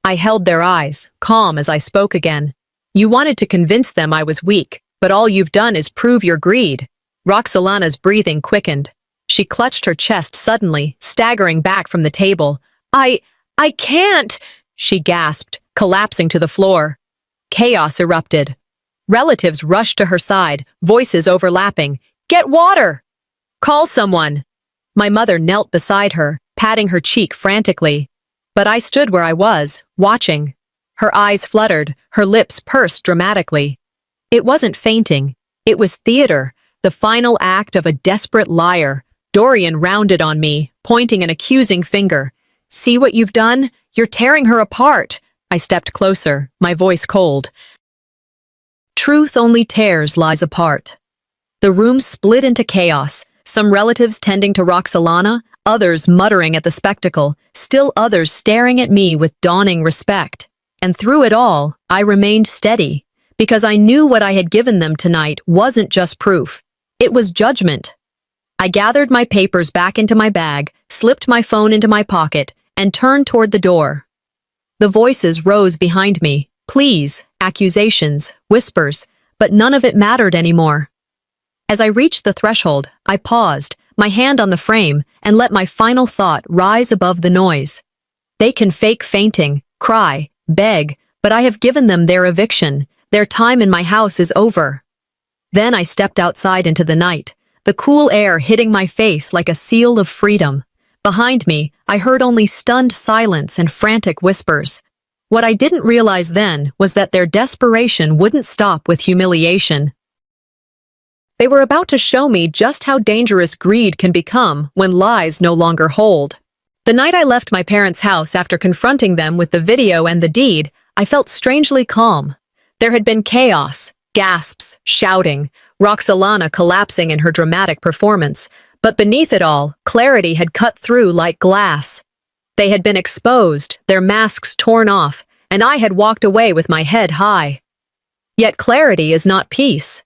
I held their eyes, calm as I spoke again. You wanted to convince them I was weak, but all you've done is prove your greed. Roxalana's breathing quickened. She clutched her chest suddenly, staggering back from the table. I can't, she gasped, collapsing to the floor. Chaos erupted. Relatives rushed to her side, voices overlapping. Get water! Call someone! My mother knelt beside her, patting her cheek frantically. But I stood where I was, watching. Her eyes fluttered, her lips pursed dramatically. It wasn't fainting. It was theater, the final act of a desperate liar. Dorian rounded on me, pointing an accusing finger. See what you've done? You're tearing her apart. I stepped closer, my voice cold. Truth only tears lies apart. The room split into chaos, some relatives tending to Roxalana, others muttering at the spectacle, still others staring at me with dawning respect. And through it all, I remained steady, because I knew what I had given them tonight wasn't just proof. It was judgment. I gathered my papers back into my bag, slipped my phone into my pocket, and turned toward the door. The voices rose behind me, pleas, accusations, whispers, but none of it mattered anymore. As I reached the threshold, I paused, my hand on the frame, and let my final thought rise above the noise. They can fake fainting, cry, beg, but I have given them their eviction. Their time in my house is over. Then I stepped outside into the night, the cool air hitting my face like a seal of freedom. Behind me, I heard only stunned silence and frantic whispers. What I didn't realize then was that their desperation wouldn't stop with humiliation. They were about to show me just how dangerous greed can become when lies no longer hold. The night I left my parents' house after confronting them with the video and the deed, I felt strangely calm. There had been chaos, gasps, shouting, Roxalana collapsing in her dramatic performance, but beneath it all, clarity had cut through like glass. They had been exposed, their masks torn off, and I had walked away with my head high. Yet clarity is not peace.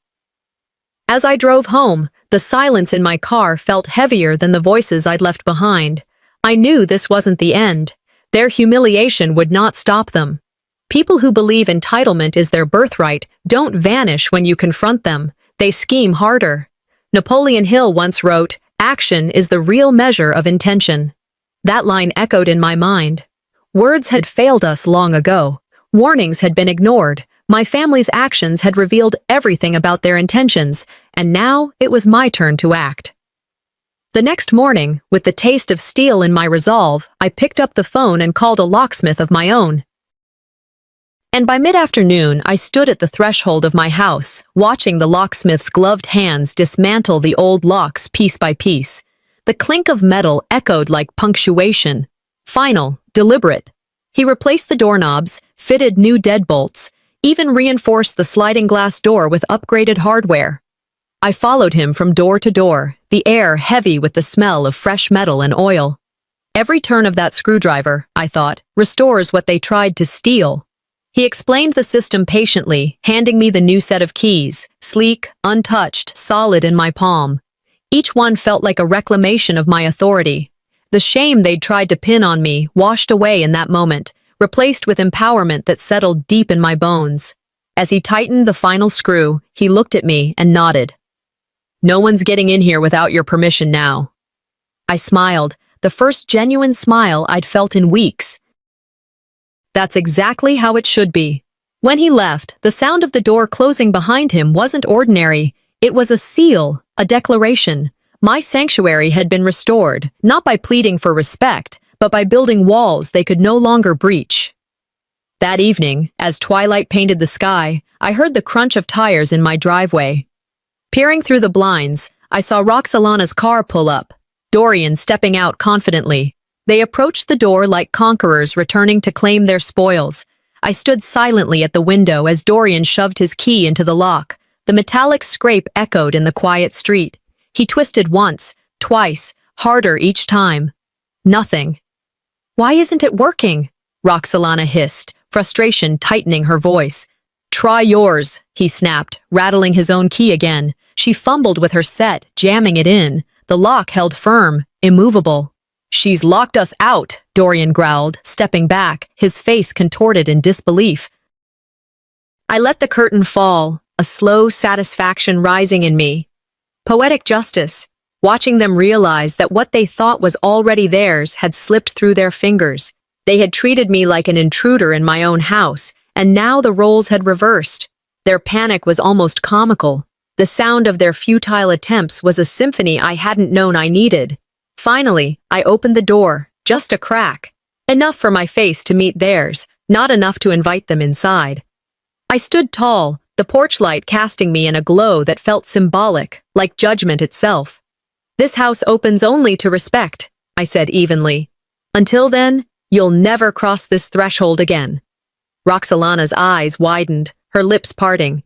As I drove home, the silence in my car felt heavier than the voices I'd left behind. I knew this wasn't the end. Their humiliation would not stop them. People who believe entitlement is their birthright don't vanish when you confront them. They scheme harder. Napoleon Hill once wrote, "Action is the real measure of intention." That line echoed in my mind. Words had failed us long ago. Warnings had been ignored. My family's actions had revealed everything about their intentions, and now it was my turn to act. The next morning, with the taste of steel in my resolve, I picked up the phone and called a locksmith of my own. And by mid-afternoon, I stood at the threshold of my house, watching the locksmith's gloved hands dismantle the old locks piece by piece. The clink of metal echoed like punctuation. Final, deliberate. He replaced the doorknobs, fitted new deadbolts, even reinforced the sliding glass door with upgraded hardware. I followed him from door to door, the air heavy with the smell of fresh metal and oil. Every turn of that screwdriver, I thought, restores what they tried to steal. He explained the system patiently, handing me the new set of keys, sleek, untouched, solid in my palm. Each one felt like a reclamation of my authority. The shame they'd tried to pin on me washed away in that moment, replaced with empowerment that settled deep in my bones. As he tightened the final screw, he looked at me and nodded. "No one's getting in here without your permission now." I smiled, the first genuine smile I'd felt in weeks. That's exactly how it should be. When he left, the sound of the door closing behind him wasn't ordinary. It was a seal, a declaration. My sanctuary had been restored, not by pleading for respect, but by building walls they could no longer breach. That evening, as twilight painted the sky, I heard the crunch of tires in my driveway. Peering through the blinds, I saw Roxalana's car pull up, Dorian stepping out confidently. They approached the door like conquerors returning to claim their spoils. I stood silently at the window as Dorian shoved his key into the lock. The metallic scrape echoed in the quiet street. He twisted once, twice, harder each time. Nothing. "Why isn't it working?" Roxalana hissed, frustration tightening her voice. "Try yours," he snapped, rattling his own key again. She fumbled with her set, jamming it in. The lock held firm, immovable. "She's locked us out," Dorian growled, stepping back, his face contorted in disbelief. I let the curtain fall, a slow satisfaction rising in me. Poetic justice, watching them realize that what they thought was already theirs had slipped through their fingers. They had treated me like an intruder in my own house, and now the roles had reversed. Their panic was almost comical. The sound of their futile attempts was a symphony I hadn't known I needed. Finally, I opened the door, just a crack. Enough for my face to meet theirs, not enough to invite them inside. I stood tall, the porch light casting me in a glow that felt symbolic, like judgment itself. "This house opens only to respect," I said evenly. "Until then, you'll never cross this threshold again." Roxalana's eyes widened, her lips parting.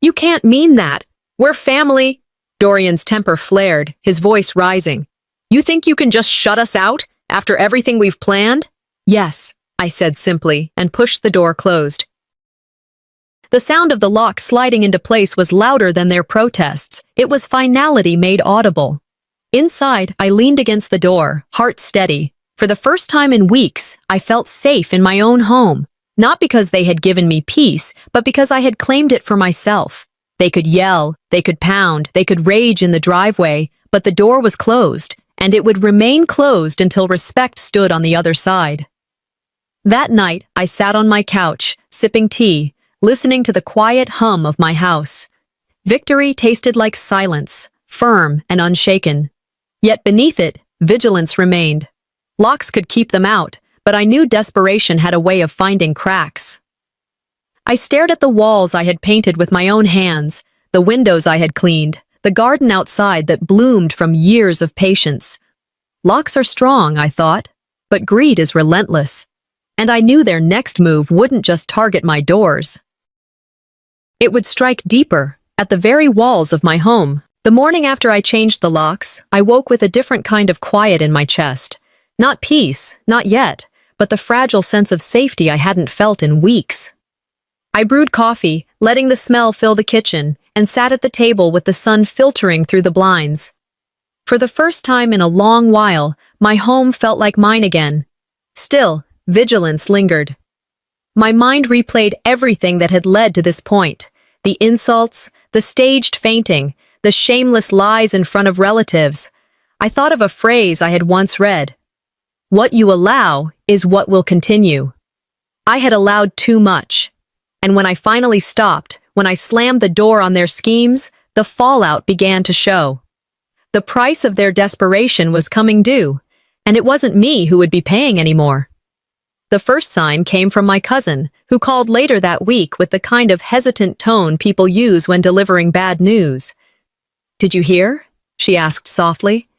"You can't mean that. We're family." Dorian's temper flared, his voice rising. "You think you can just shut us out, after everything we've planned?" "Yes," I said simply, and pushed the door closed. The sound of the lock sliding into place was louder than their protests. It was finality made audible. Inside, I leaned against the door, heart steady. For the first time in weeks, I felt safe in my own home. Not because they had given me peace, but because I had claimed it for myself. They could yell, they could pound, they could rage in the driveway, but the door was closed, and it would remain closed until respect stood on the other side. That night, I sat on my couch, sipping tea, listening to the quiet hum of my house. Victory tasted like silence, firm and unshaken. Yet beneath it, vigilance remained. Locks could keep them out, but I knew desperation had a way of finding cracks. I stared at the walls I had painted with my own hands, the windows I had cleaned, the garden outside that bloomed from years of patience. Locks are strong, I thought, but greed is relentless. And I knew their next move wouldn't just target my doors. It would strike deeper, at the very walls of my home. The morning after I changed the locks, I woke with a different kind of quiet in my chest. Not peace, not yet, but the fragile sense of safety I hadn't felt in weeks. I brewed coffee, letting the smell fill the kitchen, and sat at the table with the sun filtering through the blinds. For the first time in a long while, my home felt like mine again. Still, vigilance lingered. My mind replayed everything that had led to this point. The insults, the staged fainting, the shameless lies in front of relatives. I thought of a phrase I had once read. "What you allow is what will continue." I had allowed too much. And when I finally stopped, when I slammed the door on their schemes, the fallout began to show. The price of their desperation was coming due, and it wasn't me who would be paying anymore. The first sign came from my cousin, who called later that week with the kind of hesitant tone people use when delivering bad news. "Did you hear?" she asked softly.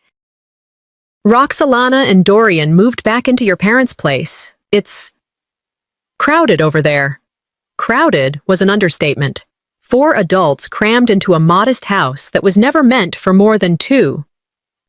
"Roxalana and Dorian moved back into your parents' place. It's crowded over there." Crowded was an understatement. 4 adults crammed into a modest house that was never meant for more than 2.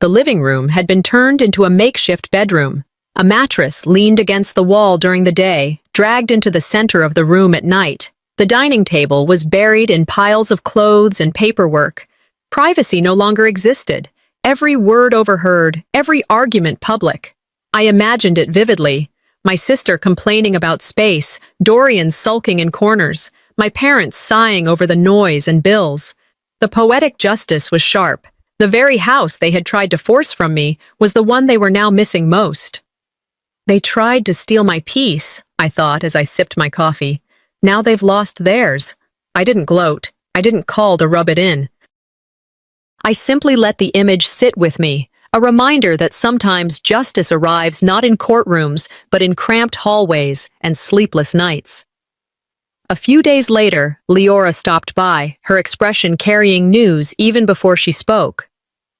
The living room had been turned into a makeshift bedroom. A mattress leaned against the wall during the day, dragged into the center of the room at night. The dining table was buried in piles of clothes and paperwork. Privacy no longer existed. Every word overheard, every argument public. I imagined it vividly. My sister complaining about space, Dorian sulking in corners, my parents sighing over the noise and bills. The poetic justice was sharp. The very house they had tried to force from me was the one they were now missing most. They tried to steal my peace, I thought as I sipped my coffee. Now they've lost theirs. I didn't gloat. I didn't call to rub it in. I simply let the image sit with me, a reminder that sometimes justice arrives not in courtrooms, but in cramped hallways and sleepless nights. A few days later, Leora stopped by, her expression carrying news even before she spoke.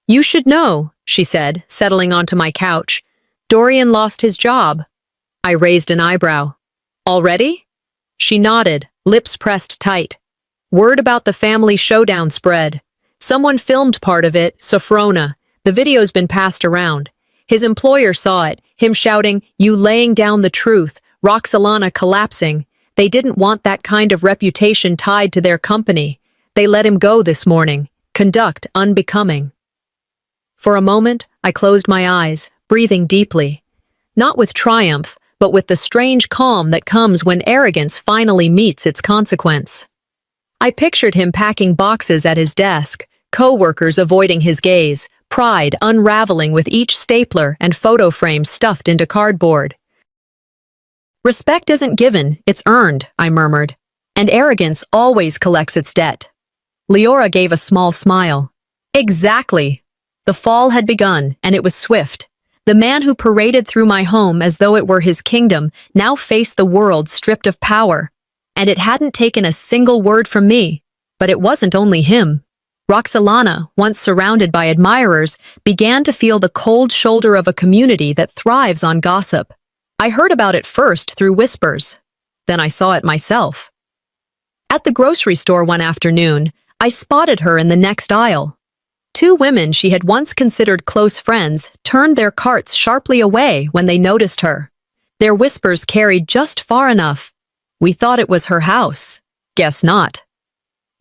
"You should know," she said, settling onto my couch. "Dorian lost his job." I raised an eyebrow. "Already?" She nodded, lips pressed tight. Word about the family showdown spread. Someone filmed part of it, Sophrona. The video's been passed around. His employer saw it, him shouting, "You laying down the truth," Roxalana collapsing. They didn't want that kind of reputation tied to their company. They let him go this morning. Conduct unbecoming. For a moment, I closed my eyes, breathing deeply. Not with triumph, but with the strange calm that comes when arrogance finally meets its consequence. I pictured him packing boxes at his desk, co-workers avoiding his gaze, pride unraveling with each stapler and photo frame stuffed into cardboard. "Respect isn't given, it's earned," I murmured. "And arrogance always collects its debt." Leora gave a small smile. "Exactly." The fall had begun, and it was swift. The man who paraded through my home as though it were his kingdom now faced the world stripped of power. And it hadn't taken a single word from me. But it wasn't only him. Roxalana, once surrounded by admirers, began to feel the cold shoulder of a community that thrives on gossip. I heard about it first through whispers. Then I saw it myself. At the grocery store one afternoon, I spotted her in the next aisle. 2 women she had once considered close friends turned their carts sharply away when they noticed her. Their whispers carried just far enough. "We thought it was her house." Guess not.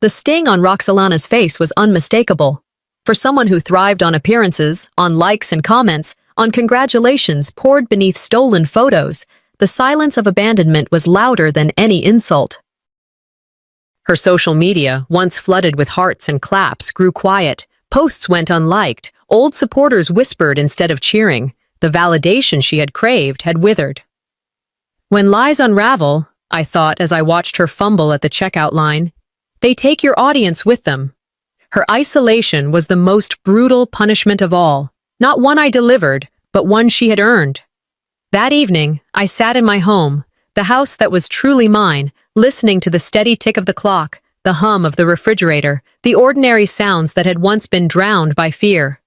The sting on Roxalana's face was unmistakable. For someone who thrived on appearances, on likes and comments, on congratulations poured beneath stolen photos, the silence of abandonment was louder than any insult. Her social media, once flooded with hearts and claps, grew quiet. Posts went unliked. Old supporters whispered instead of cheering. The validation she had craved had withered. When lies unravel, I thought as I watched her fumble at the checkout line, they take your audience with them. Her isolation was the most brutal punishment of all. Not one I delivered, but one she had earned. That evening, I sat in my home, the house that was truly mine, listening to the steady tick of the clock, the hum of the refrigerator, the ordinary sounds that had once been drowned by fear.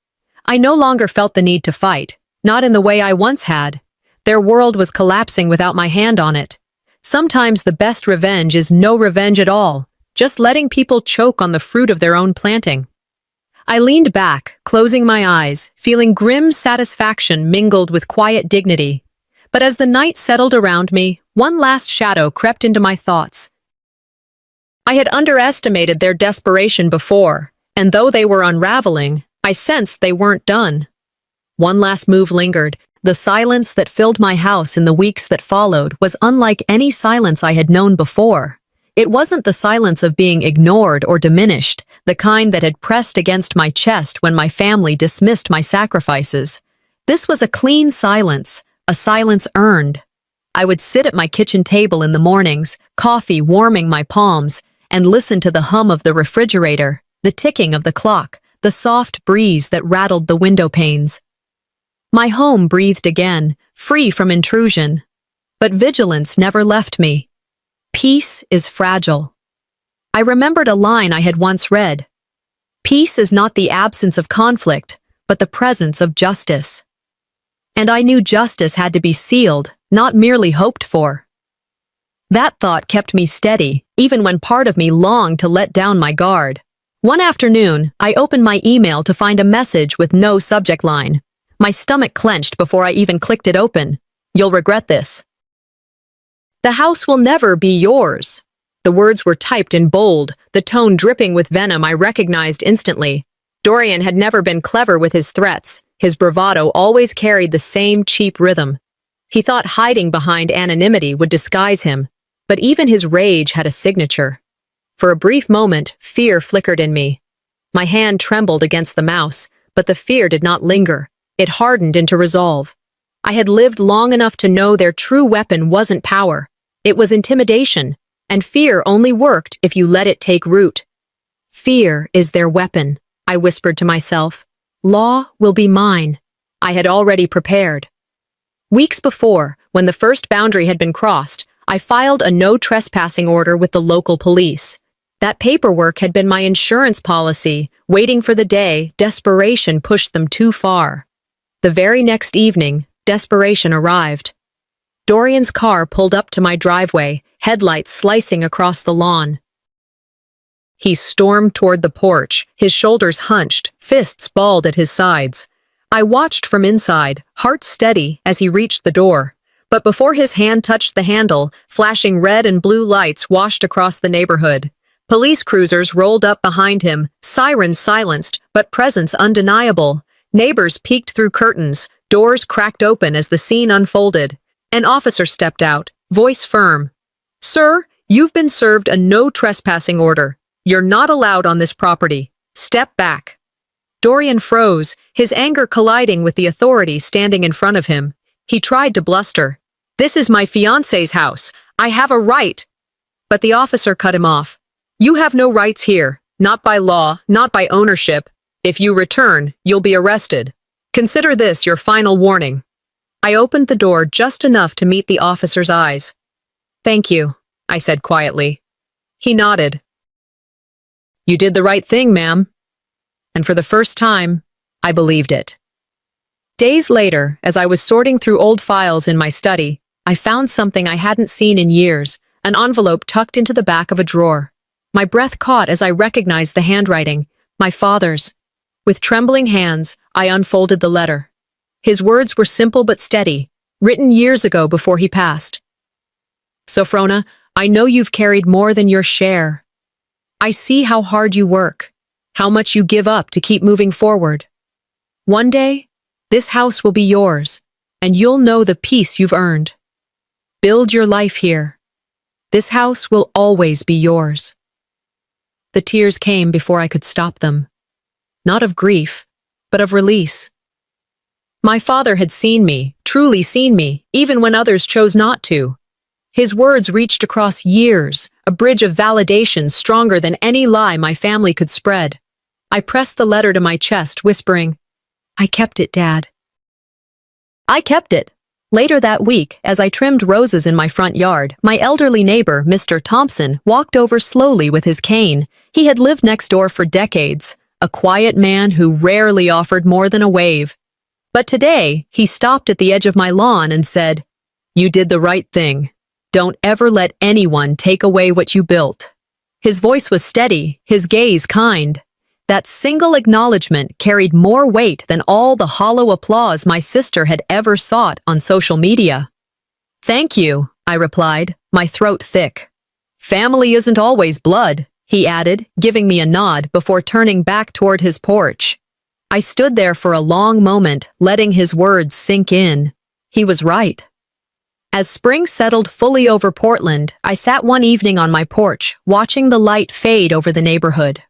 I no longer felt the need to fight, not in the way I once had. Their world was collapsing without my hand on it. Sometimes the best revenge is no revenge at all, just letting people choke on the fruit of their own planting. I leaned back, closing my eyes, feeling grim satisfaction mingled with quiet dignity. But as the night settled around me, one last shadow crept into my thoughts. I had underestimated their desperation before, and though they were unraveling, I sensed they weren't done. One last move lingered. The silence that filled my house in the weeks that followed was unlike any silence I had known before. It wasn't the silence of being ignored or diminished, the kind that had pressed against my chest when my family dismissed my sacrifices. This was a clean silence, a silence earned. I would sit at my kitchen table in the mornings, coffee warming my palms, and listen to the hum of the refrigerator, the ticking of the clock, the soft breeze that rattled the window panes. My home breathed again, free from intrusion. But vigilance never left me. Peace is fragile. I remembered a line I had once read. Peace is not the absence of conflict, but the presence of justice. And I knew justice had to be sealed, not merely hoped for. That thought kept me steady, even when part of me longed to let down my guard. One afternoon, I opened my email to find a message with no subject line. My stomach clenched before I even clicked it open. "You'll regret this. The house will never be yours." The words were typed in bold, the tone dripping with venom I recognized instantly. Dorian had never been clever with his threats. His bravado always carried the same cheap rhythm. He thought hiding behind anonymity would disguise him, but even his rage had a signature. For a brief moment, fear flickered in me. My hand trembled against the mouse, but the fear did not linger. It hardened into resolve. I had lived long enough to know their true weapon wasn't power. It was intimidation, and fear only worked if you let it take root. "Fear is their weapon," I whispered to myself. "Law will be mine." I had already prepared. Weeks before, when the first boundary had been crossed, I filed a no trespassing order with the local police. That paperwork had been my insurance policy, waiting for the day desperation pushed them too far. The very next evening, desperation arrived. Dorian's car pulled up to my driveway, headlights slicing across the lawn. He stormed toward the porch, his shoulders hunched, fists balled at his sides. I watched from inside, heart steady, as he reached the door. But before his hand touched the handle, flashing red and blue lights washed across the neighborhood. Police cruisers rolled up behind him, sirens silenced, but presence undeniable. Neighbors peeked through curtains, doors cracked open as the scene unfolded. An officer stepped out, voice firm. "Sir, you've been served a no trespassing order. You're not allowed on this property. Step back." Dorian froze, his anger colliding with the authority standing in front of him. He tried to bluster. "This is my fiancé's house. I have a right." But the officer cut him off. "You have no rights here, not by law, not by ownership. If you return, you'll be arrested. Consider this your final warning." I opened the door just enough to meet the officer's eyes. "Thank you," I said quietly. He nodded. "You did the right thing, ma'am." And for the first time, I believed it. Days later, as I was sorting through old files in my study, I found something I hadn't seen in years, an envelope tucked into the back of a drawer. My breath caught as I recognized the handwriting, my father's. With trembling hands, I unfolded the letter. His words were simple but steady, written years ago before he passed. "Sofrona, I know you've carried more than your share. I see how hard you work, how much you give up to keep moving forward. One day, this house will be yours, and you'll know the peace you've earned. Build your life here. This house will always be yours." The tears came before I could stop them. Not of grief, but of release. My father had seen me, truly seen me, even when others chose not to. His words reached across years, a bridge of validation stronger than any lie my family could spread. I pressed the letter to my chest, whispering, "I kept it, Dad." I kept it. Later that week, as I trimmed roses in my front yard, my elderly neighbor, Mr. Thompson, walked over slowly with his cane. He had lived next door for decades, a quiet man who rarely offered more than a wave. But today, he stopped at the edge of my lawn and said, "You did the right thing. Don't ever let anyone take away what you built." His voice was steady, his gaze kind. That single acknowledgement carried more weight than all the hollow applause my sister had ever sought on social media. "Thank you," I replied, my throat thick. "Family isn't always blood," he added, giving me a nod before turning back toward his porch. I stood there for a long moment, letting his words sink in. He was right. As spring settled fully over Portland, I sat one evening on my porch, watching the light fade over the neighborhood.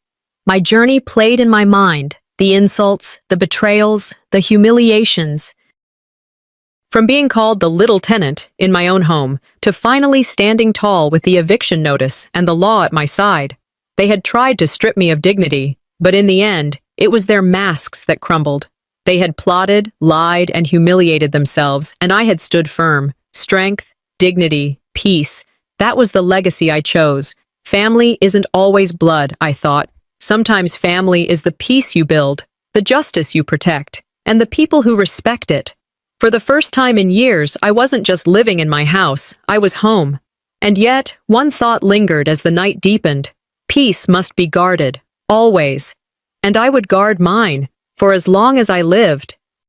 My journey played in my mind, the insults, the betrayals, the humiliations. From being called the little tenant in my own home, to finally standing tall with the eviction notice and the law at my side. They had tried to strip me of dignity, but in the end, it was their masks that crumbled. They had plotted, lied, and humiliated themselves, and I had stood firm. Strength, dignity, peace. That was the legacy I chose. Family isn't always blood, I thought. Sometimes family is the peace you build, the justice you protect, and the people who respect it. For the first time in years, I wasn't just living in my house, I was home. And yet, one thought lingered as the night deepened. Peace must be guarded, always. And I would guard mine, for as long as I lived,